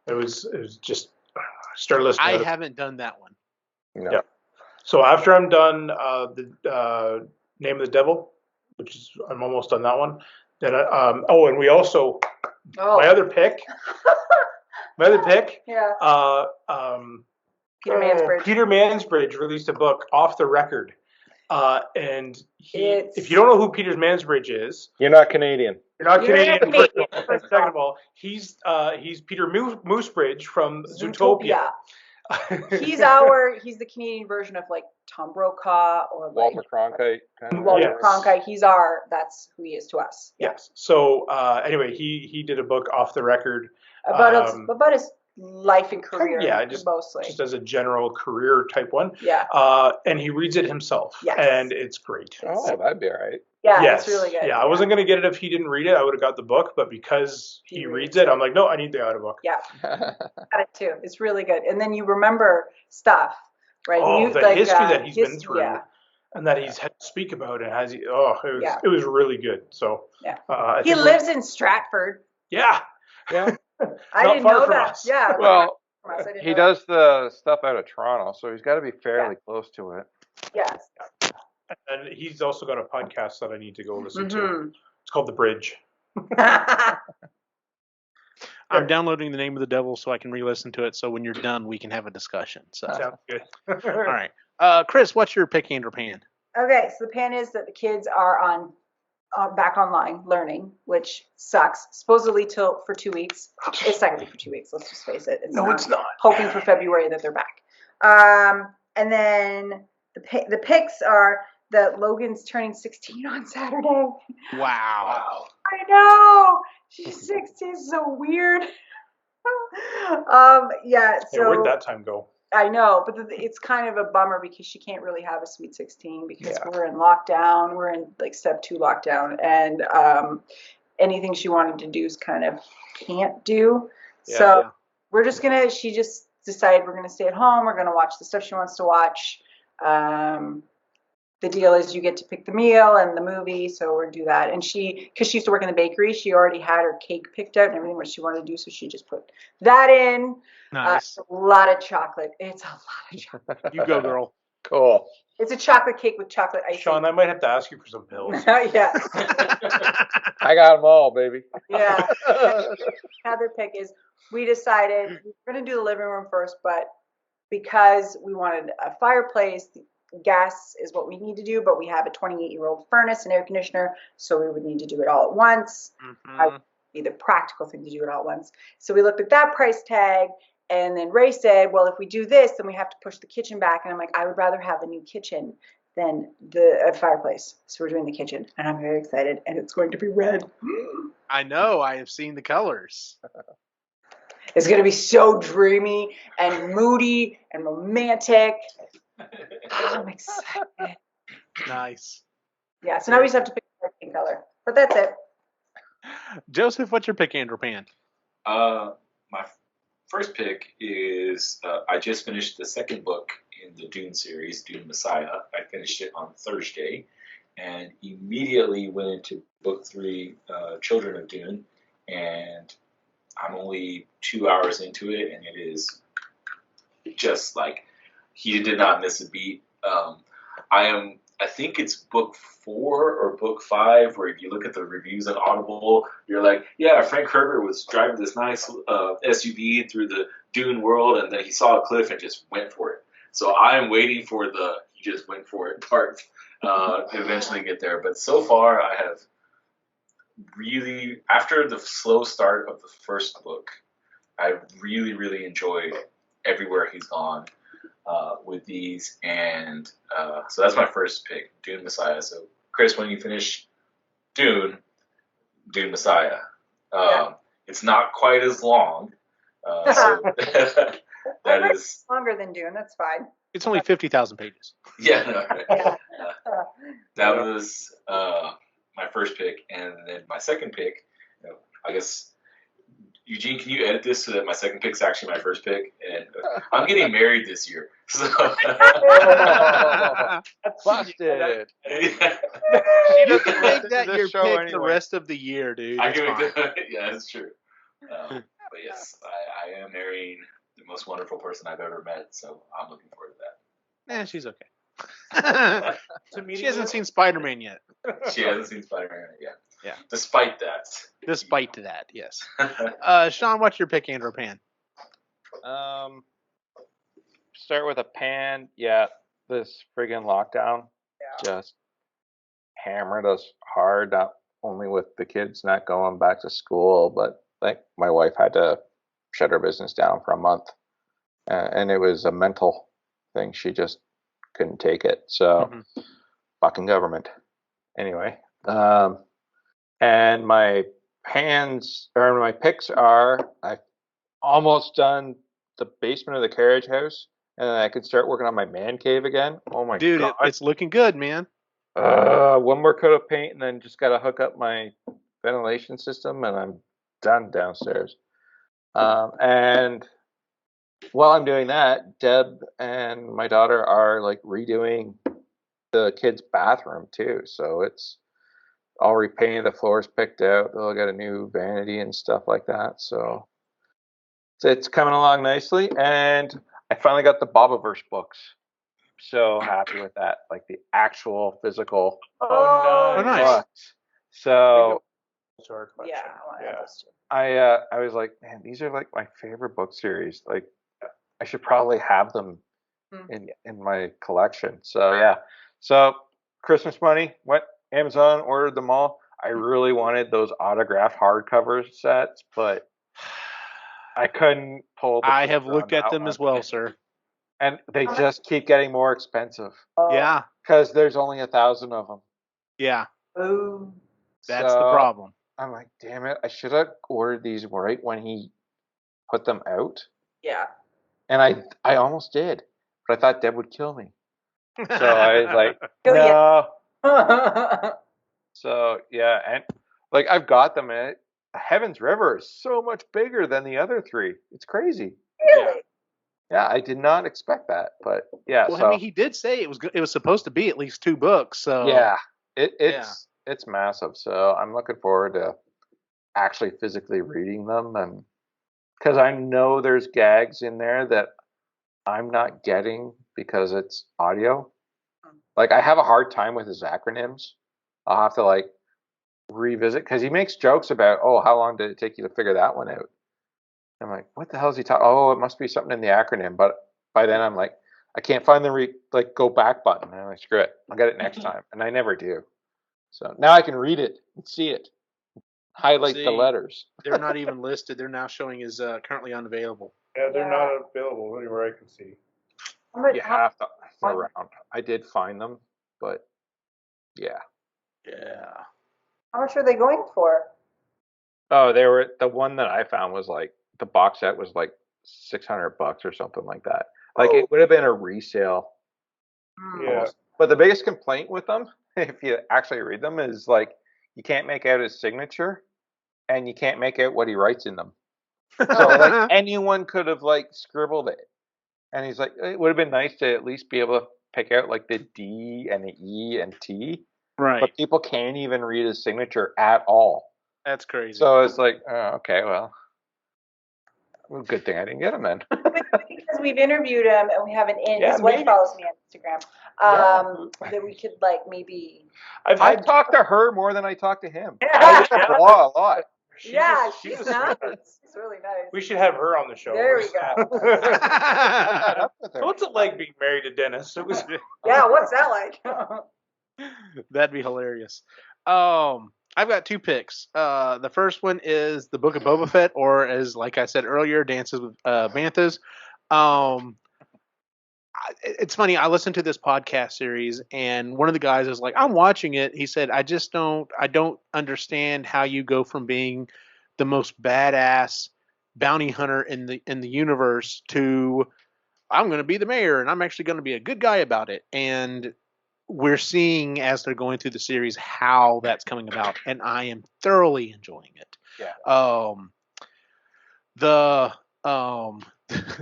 It was just started listening. I haven't done that one. No. Yeah. So after I'm done, the Name of the Devil, which is I'm almost done that one. Then and we also my other pick. Yeah. Peter Mansbridge. Peter Mansbridge released a book, Off the Record. And if you don't know who Peter Mansbridge is, You're not Canadian. you're not Canadian. Canadian, First Second of all, he's Peter Moosebridge from Zootopia. He's the Canadian version of like Tom Brokaw or like Walter Cronkite. Kind of. Walter Cronkite. That's who he is to us. Yes. So anyway, he did a book, Off the Record, About his life and career. Yeah, just mostly. Just as a general career type one. Yeah. And he reads it himself. Yes. And it's great. Oh, that'd be all right. Yeah, Yes. it's really good. Yeah, I wasn't going to get it if he didn't read it. I would have got the book, but because he reads it, I'm like, no, I need the audiobook. Yeah, got it too. It's really good. And then you remember stuff, right? Oh, the history that he's been through. Yeah. And that he's had to speak about, and it was really good. So yeah, he lives in Stratford. Yeah, yeah. I didn't know that. Us. Yeah. Well, he does the stuff out of Toronto, so he's got to be fairly close to it. Yes. And he's also got a podcast that I need to go listen to. It's called The Bridge. I'm downloading The Name of the Devil so I can re-listen to it. So when you're done, we can have a discussion. So sounds good. All right, Chris, what's your pick, Andrew Pan? Okay, so the pan is that the kids are back online learning, which sucks. Supposedly for 2 weeks. It's not gonna be for 2 weeks. Let's just face it. It's not. Hoping for February that they're back. And then the picks are that Logan's turning 16 on Saturday. Wow. I know. She's 16. So weird. Yeah. So Hey, where'd that time go? I know, but it's kind of a bummer because she can't really have a sweet 16 because we're in lockdown. We're in like step 2 lockdown, and anything she wanted to do is kind of can't do. We're just she just decided we're gonna stay at home. We're gonna watch the stuff she wants to watch. The deal is you get to pick the meal and the movie, so we're gonna do that. And because she used to work in the bakery, she already had her cake picked out and everything what she wanted to do, so she just put that in. Nice. A lot of chocolate. It's a lot of chocolate. You go, girl. Cool. It's a chocolate cake with chocolate icing. Sean, I might have to ask you for some pills. Yeah. I got them all, baby. Yeah. Another pick is we decided we're going to do the living room first, but because we wanted a fireplace, gas is what we need to do, but we have a 28-year-old furnace and air conditioner, so we would need to do it all at once. Would be the practical thing to do it all at once. So we looked at that price tag, and then Ray said, well, if we do this, then we have to push the kitchen back. And I'm like, I would rather have a new kitchen than a fireplace. So we're doing the kitchen, and I'm very excited, and it's going to be red. I know. I have seen the colors. It's going to be so dreamy and moody and romantic. I'm excited. Nice. Yeah, so now we just have to pick a pink color. But that's it. Joseph, what's your pick, Andrew Pan? My first pick is I just finished the second book in the Dune series, Dune Messiah. I finished it on Thursday and immediately went into book 3, Children of Dune, and I'm only 2 hours into it, and it is just like he did not miss a beat. I think it's book 4 or book 5 where if you look at the reviews on Audible, you're like, yeah, Frank Herbert was driving this nice SUV through the Dune world, and then he saw a cliff and just went for it. So I'm waiting for the he just went for it part to eventually get there. But so far, I have really, after the slow start of the first book, I've really, really enjoyed everywhere he's gone with these. And so that's my first pick, Dune Messiah. So, Chris, when you finish Dune Messiah, it's not quite as long. So that is longer than Dune. That's fine. It's only 50,000 pages. Yeah, no, right. That was my first pick, and then my second pick. I guess Eugene, can you edit this so that my second pick is actually my first pick? And I'm getting married this year, so Busted. You can make that your pick the rest of the year, dude. I It's can make fine. that. Yeah, that's true. But yes, I am marrying the most wonderful person I've ever met, so I'm looking forward to that. She's okay. She hasn't seen Spider-Man yet. She hasn't seen Spider-Man yet. Yeah. Despite that. Despite that, yes. Sean, what's your pick, Andrew Pan? Start with a pan. Yeah, this friggin' lockdown just hammered us hard. Not only with the kids not going back to school, but like my wife had to shut her business down for a month, and it was a mental thing. She just couldn't take it. So, fucking government. Anyway, and my picks are almost done the basement of the carriage house, and then I could start working on my man cave again. Oh my Dude, god! it's looking good, man. One more coat of paint, and then just gotta hook up my ventilation system, and I'm done downstairs. And while I'm doing that, Deb and my daughter are like redoing the kids' bathroom too. So it's all repainted, the floors picked out. They'll get a new vanity and stuff like that. So it's coming along nicely. And I finally got the Bobaverse books. So happy with that, like the actual physical Oh, nice. books. So To our collection. Yeah, I want to have those too. I was like, man, these are like my favorite book series. Like I should probably have them in my collection. So yeah. So Christmas money, went Amazon, ordered them all. I really wanted those autographed hardcover sets, but I couldn't pull the I have trigger on looked at that them one. as well, sir. And they just keep getting more expensive Yeah, because there's only 1,000 of them. yeah. Ooh. That's the So problem. I'm like, damn it, I should have ordered these right when he put them out. Yeah. And I almost did, but I thought Deb would kill me. So I was like, Kill ya. no. So yeah, and like I've got them in it. Heaven's River is so much bigger than the other three. It's crazy. Really? Yeah, I did not expect that, but yeah. Well, So I mean, he did say it was supposed to be at least 2 books. So yeah, it's massive. So I'm looking forward to actually physically reading them, and because I know there's gags in there that I'm not getting because it's audio. Like I have a hard time with his acronyms. I'll have to like revisit because he makes jokes about, oh, how long did it take you to figure that one out? I'm like, what the hell is he talking? Oh, it must be something in the acronym. But by then I'm like, I can't find the like go back button. And I'm like, screw it, I'll get it next time, and I never do. So now I can read it and see it, highlight the See, letters. they're not even listed. They're now showing as currently unavailable. Yeah, they're Yeah. not available anywhere I can see. You have to look around. I did find them, but yeah. Yeah. How much are they going for? Oh, they were the one that I found was like the box set was like $600 or something like that. Like it would have been a resale. Yeah. Almost. But the biggest complaint with them, if you actually read them, is like you can't make out his signature and you can't make out what he writes in them. So like anyone could have like scribbled it. And he's like, it would have been nice to at least be able to pick out like the D and the E and T. Right. But people can't even read his signature at all. That's crazy. So it's like, oh, okay, well, good thing I didn't get him then. Because we've interviewed him and we have an in. Yeah, His wife maybe. follows me on Instagram. That we could like maybe. I talked to her more than I talked to him. Yeah. I like the blah a lot. She's she's a nice. sweetheart. She's really nice. We should have her on the show. There we go. So what's it like being married to Dennis? It was Yeah, what's that like? That'd be hilarious. I've got 2 picks. The first one is the Book of Boba Fett, or as like I said earlier, Dances with Banthas. It's funny. I listened to this podcast series, and one of the guys is like, "I'm watching it." He said, I don't understand how you go from being the most badass bounty hunter in the universe to I'm going to be the mayor, and I'm actually going to be a good guy about it." And we're seeing as they're going through the series how that's coming about, and I am thoroughly enjoying it. Yeah. The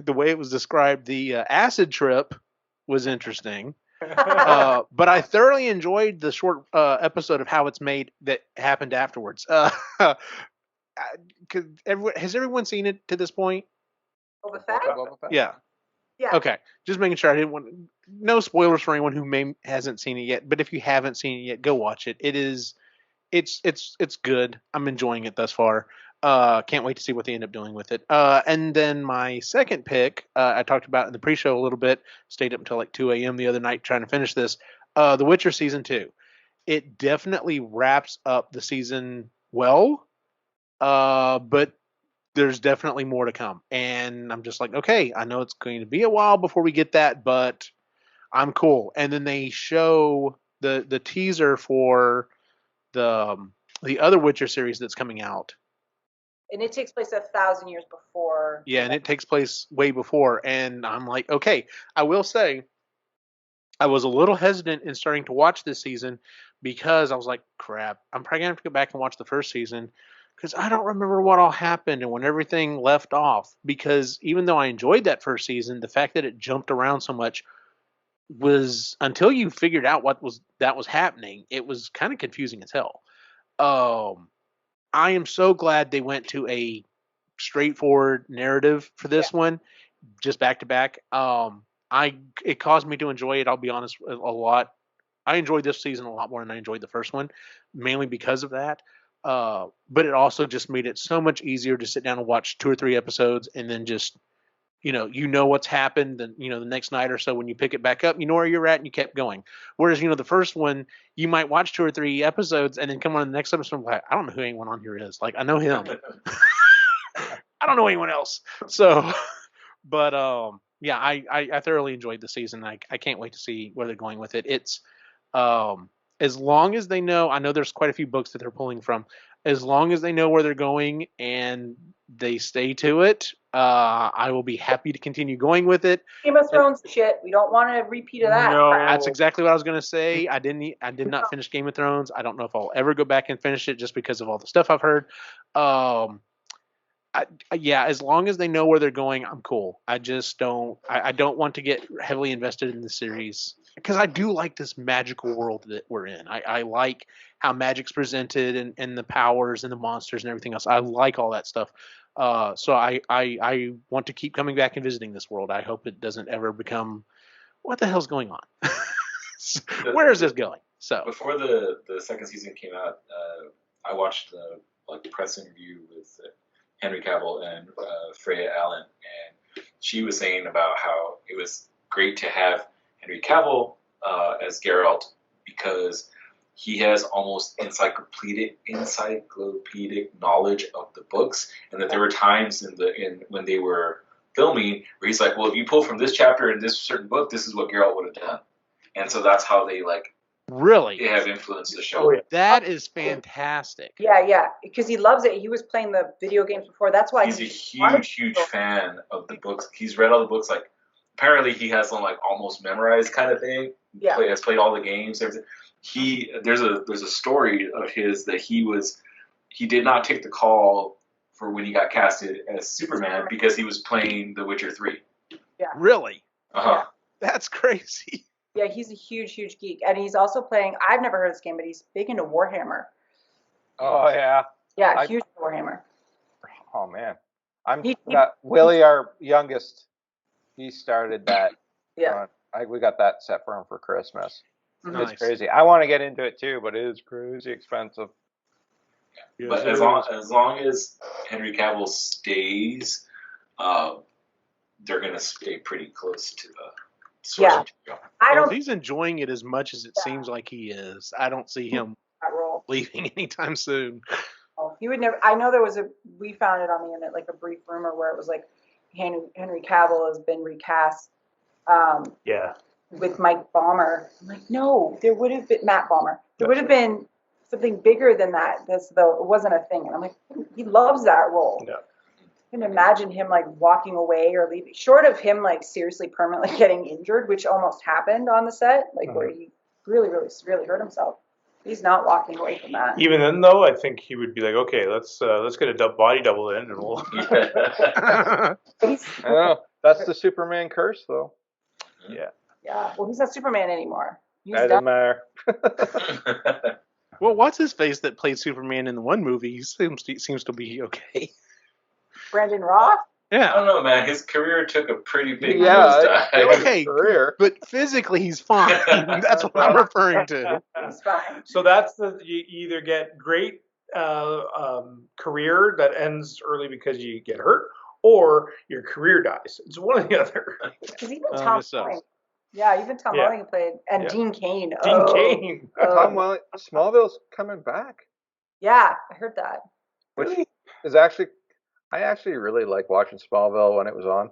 the way it was described, the acid trip was interesting. But I thoroughly enjoyed the short episode of how it's made that happened afterwards. Has everyone seen it to this point? Boba Fett? Yeah. Yeah. Okay. Just making sure I didn't want no spoilers for anyone who hasn't seen it yet. But if you haven't seen it yet, go watch it. It's good. I'm enjoying it thus far. Can't wait to see what they end up doing with it. And then my second pick, I talked about in the pre-show a little bit. Stayed up until like 2 a.m. the other night trying to finish this. The Witcher season 2. It definitely wraps up the season well, but there's definitely more to come. And I'm just like, okay, I know it's going to be a while before we get that, but I'm cool. And then they show the teaser for the other Witcher series that's coming out. And it takes place 1,000 years before. Yeah, and it takes place way before. And I'm like, okay, I will say, I was a little hesitant in starting to watch this season because I was like, crap, I'm probably gonna have to go back and watch the first season because I don't remember what all happened and when everything left off. Because even though I enjoyed that first season, the fact that it jumped around so much was until you figured out what was happening, it was kind of confusing as hell. Um, I am so glad they went to a straightforward narrative for this one, just back to back. It caused me to enjoy it. I'll be honest, a lot. I enjoyed this season a lot more than I enjoyed the first one, mainly because of that. But it also just made it so much easier to sit down and watch 2 or 3 episodes and then just you know what's happened, and the next night or so when you pick it back up, you know where you're at and you kept going. Whereas the first one, you might watch 2 or 3 episodes and then come on the next episode and be like, I don't know who anyone on here is. Like, I know him. I don't know anyone else. So, but yeah, I thoroughly enjoyed the season. I can't wait to see where they're going with it. It's as long as they know, I know there's quite a few books that they're pulling from. As long as they know where they're going and they stay to it, I will be happy to continue going with it. Game of Thrones shit. We don't want a repeat of that. No. crap. That's exactly what I was going to say. I did not finish Game of Thrones. I don't know if I'll ever go back and finish it just because of all the stuff I've heard. Yeah, as long as they know where they're going, I'm cool. I just don't. I don't want to get heavily invested in the series because I do like this magical world that we're in. I like how magic's presented and the powers and the monsters and everything else. I like all that stuff. So I want to keep coming back and visiting this world. I hope it doesn't ever become what the hell's going on. Where is this going? So before the second season came out, I watched the press interview with Henry Cavill and Freya Allen, and she was saying about how it was great to have Henry Cavill as Geralt because he has almost encyclopedic knowledge of the books, and that there were times when they were filming where he's like, well, if you pull from this chapter in this certain book, this is what Geralt would have done, and so that's how they really have influenced the show. Oh, yeah. That is fantastic. Yeah, because he loves it. He was playing the video games before. That's why He's a huge fan of the books. He's read all the books. Apparently he has them almost memorized kind of thing. Yeah. Has played all the games. Everything. There's a story of his that he did not take the call for when he got casted as Superman because he was playing The Witcher 3. Yeah. Really? Uh-huh. That's crazy. Yeah, he's a huge geek. And he's also playing, I've never heard of this game, but he's big into Warhammer. Oh yeah. Yeah, huge into Warhammer. Oh man. He- Willie, our youngest, he started that. Yeah. We got that set for him for Christmas. Nice. It's crazy. I want to get into it too, but it is crazy expensive. Yes, But it as long as Henry Cavill stays, they're gonna stay pretty close to the source Yeah. material. I Well, don't if he's enjoying it as much as it seems like he is, I don't see him that role. leaving anytime soon. He would never. I know we found it on the internet, a brief rumor where it was Henry Cavill has been recast Yeah. with Mike Baumer. I'm like, no, there would have been Matt Baumer. There would have been something bigger than that. Though it wasn't a thing. And I'm like, he loves that role. Yeah. I can imagine him walking away or leaving, short of him seriously permanently getting injured, which almost happened on the set, where he really, really, really hurt himself. He's not walking away from that. Even then, though, I think he would be like, okay, let's get a body double in, and we'll. He's, I know. That's the Superman curse, though. Yeah. yeah, well, he's not Superman anymore. He's That done. doesn't matter. Well, what's his face that played Superman in the one movie? He seems to be okay. Brandon Roth. I Yeah. don't know, man. His career took a pretty big Yeah, nosedive. Okay, career. but physically he's fine. That's what I'm referring to. He's fine. So that's you either get great career that ends early because you get hurt, or your career dies. It's one or the other. Because even I Tom guess so. Welling. Yeah, even Tom Yeah. Welling played, and Yeah. Dean Cain. Dean Cain. Tom Welling, Smallville's coming back, Yeah, I heard that. which is actually, I actually really like watching Smallville when it was on.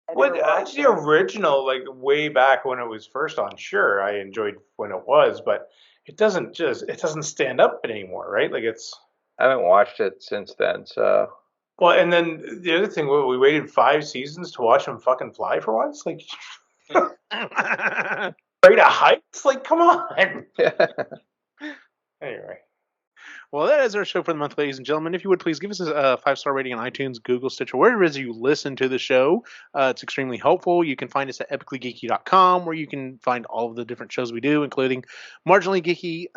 I Well, never watched the it. original, way back when it was first on, sure, I enjoyed when it was, but it doesn't stand up anymore, right? It's I haven't watched it since then, so Well, and then the other thing, we waited 5 seasons to watch him fucking fly for once. Like, rate of heights. Like, come on. Anyway. Well, that is our show for the month, ladies and gentlemen. If you would please give us a 5-star rating on iTunes, Google, Stitcher, wherever it is you listen to the show. It's extremely helpful. You can find us at epicallygeeky.com, where you can find all of the different shows we do, including Marginally Geeky,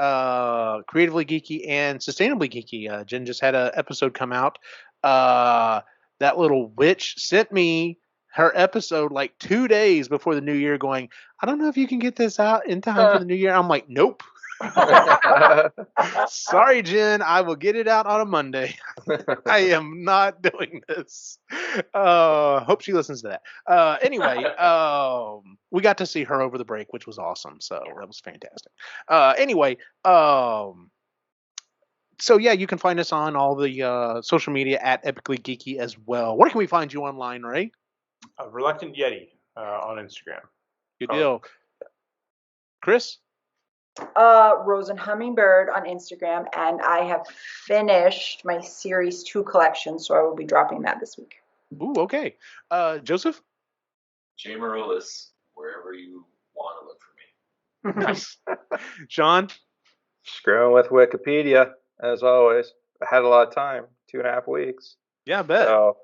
Creatively Geeky, and Sustainably Geeky. Jen just had an episode come out. That little witch sent me her episode like 2 days before the new year going, I don't know if you can get this out in time for the new year. I'm like, nope. Sorry, Jen. I will get it out on a Monday. I am not doing this. Hope she listens to that. Anyway, we got to see her over the break, which was awesome. So that was fantastic. Anyway, so yeah, you can find us on all the social media at Epically Geeky as well. Where can we find you online, Ray? Reluctant Yeti on Instagram. Good deal. Chris? Rose and Hummingbird on Instagram, and I have finished my Series 2 collection, so I will be dropping that this week. Ooh, okay. Joseph? Jay Marolis, wherever you want to look for me. Nice. Sean? Screwing with Wikipedia, as always. I had a lot of time, 2.5 weeks. Yeah, I bet. So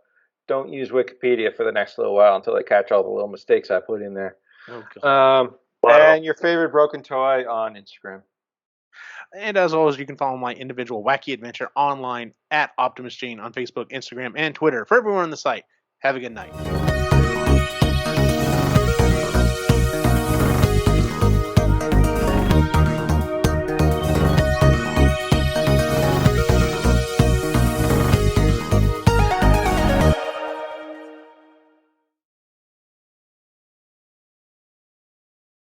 don't use Wikipedia for the next little while until I catch all the little mistakes I put in there. Oh, God. And your favorite broken toy on Instagram. And as always, you can follow my individual wacky adventure online at Optimus Gene on Facebook, Instagram, and Twitter. For everyone on the site, have a good night.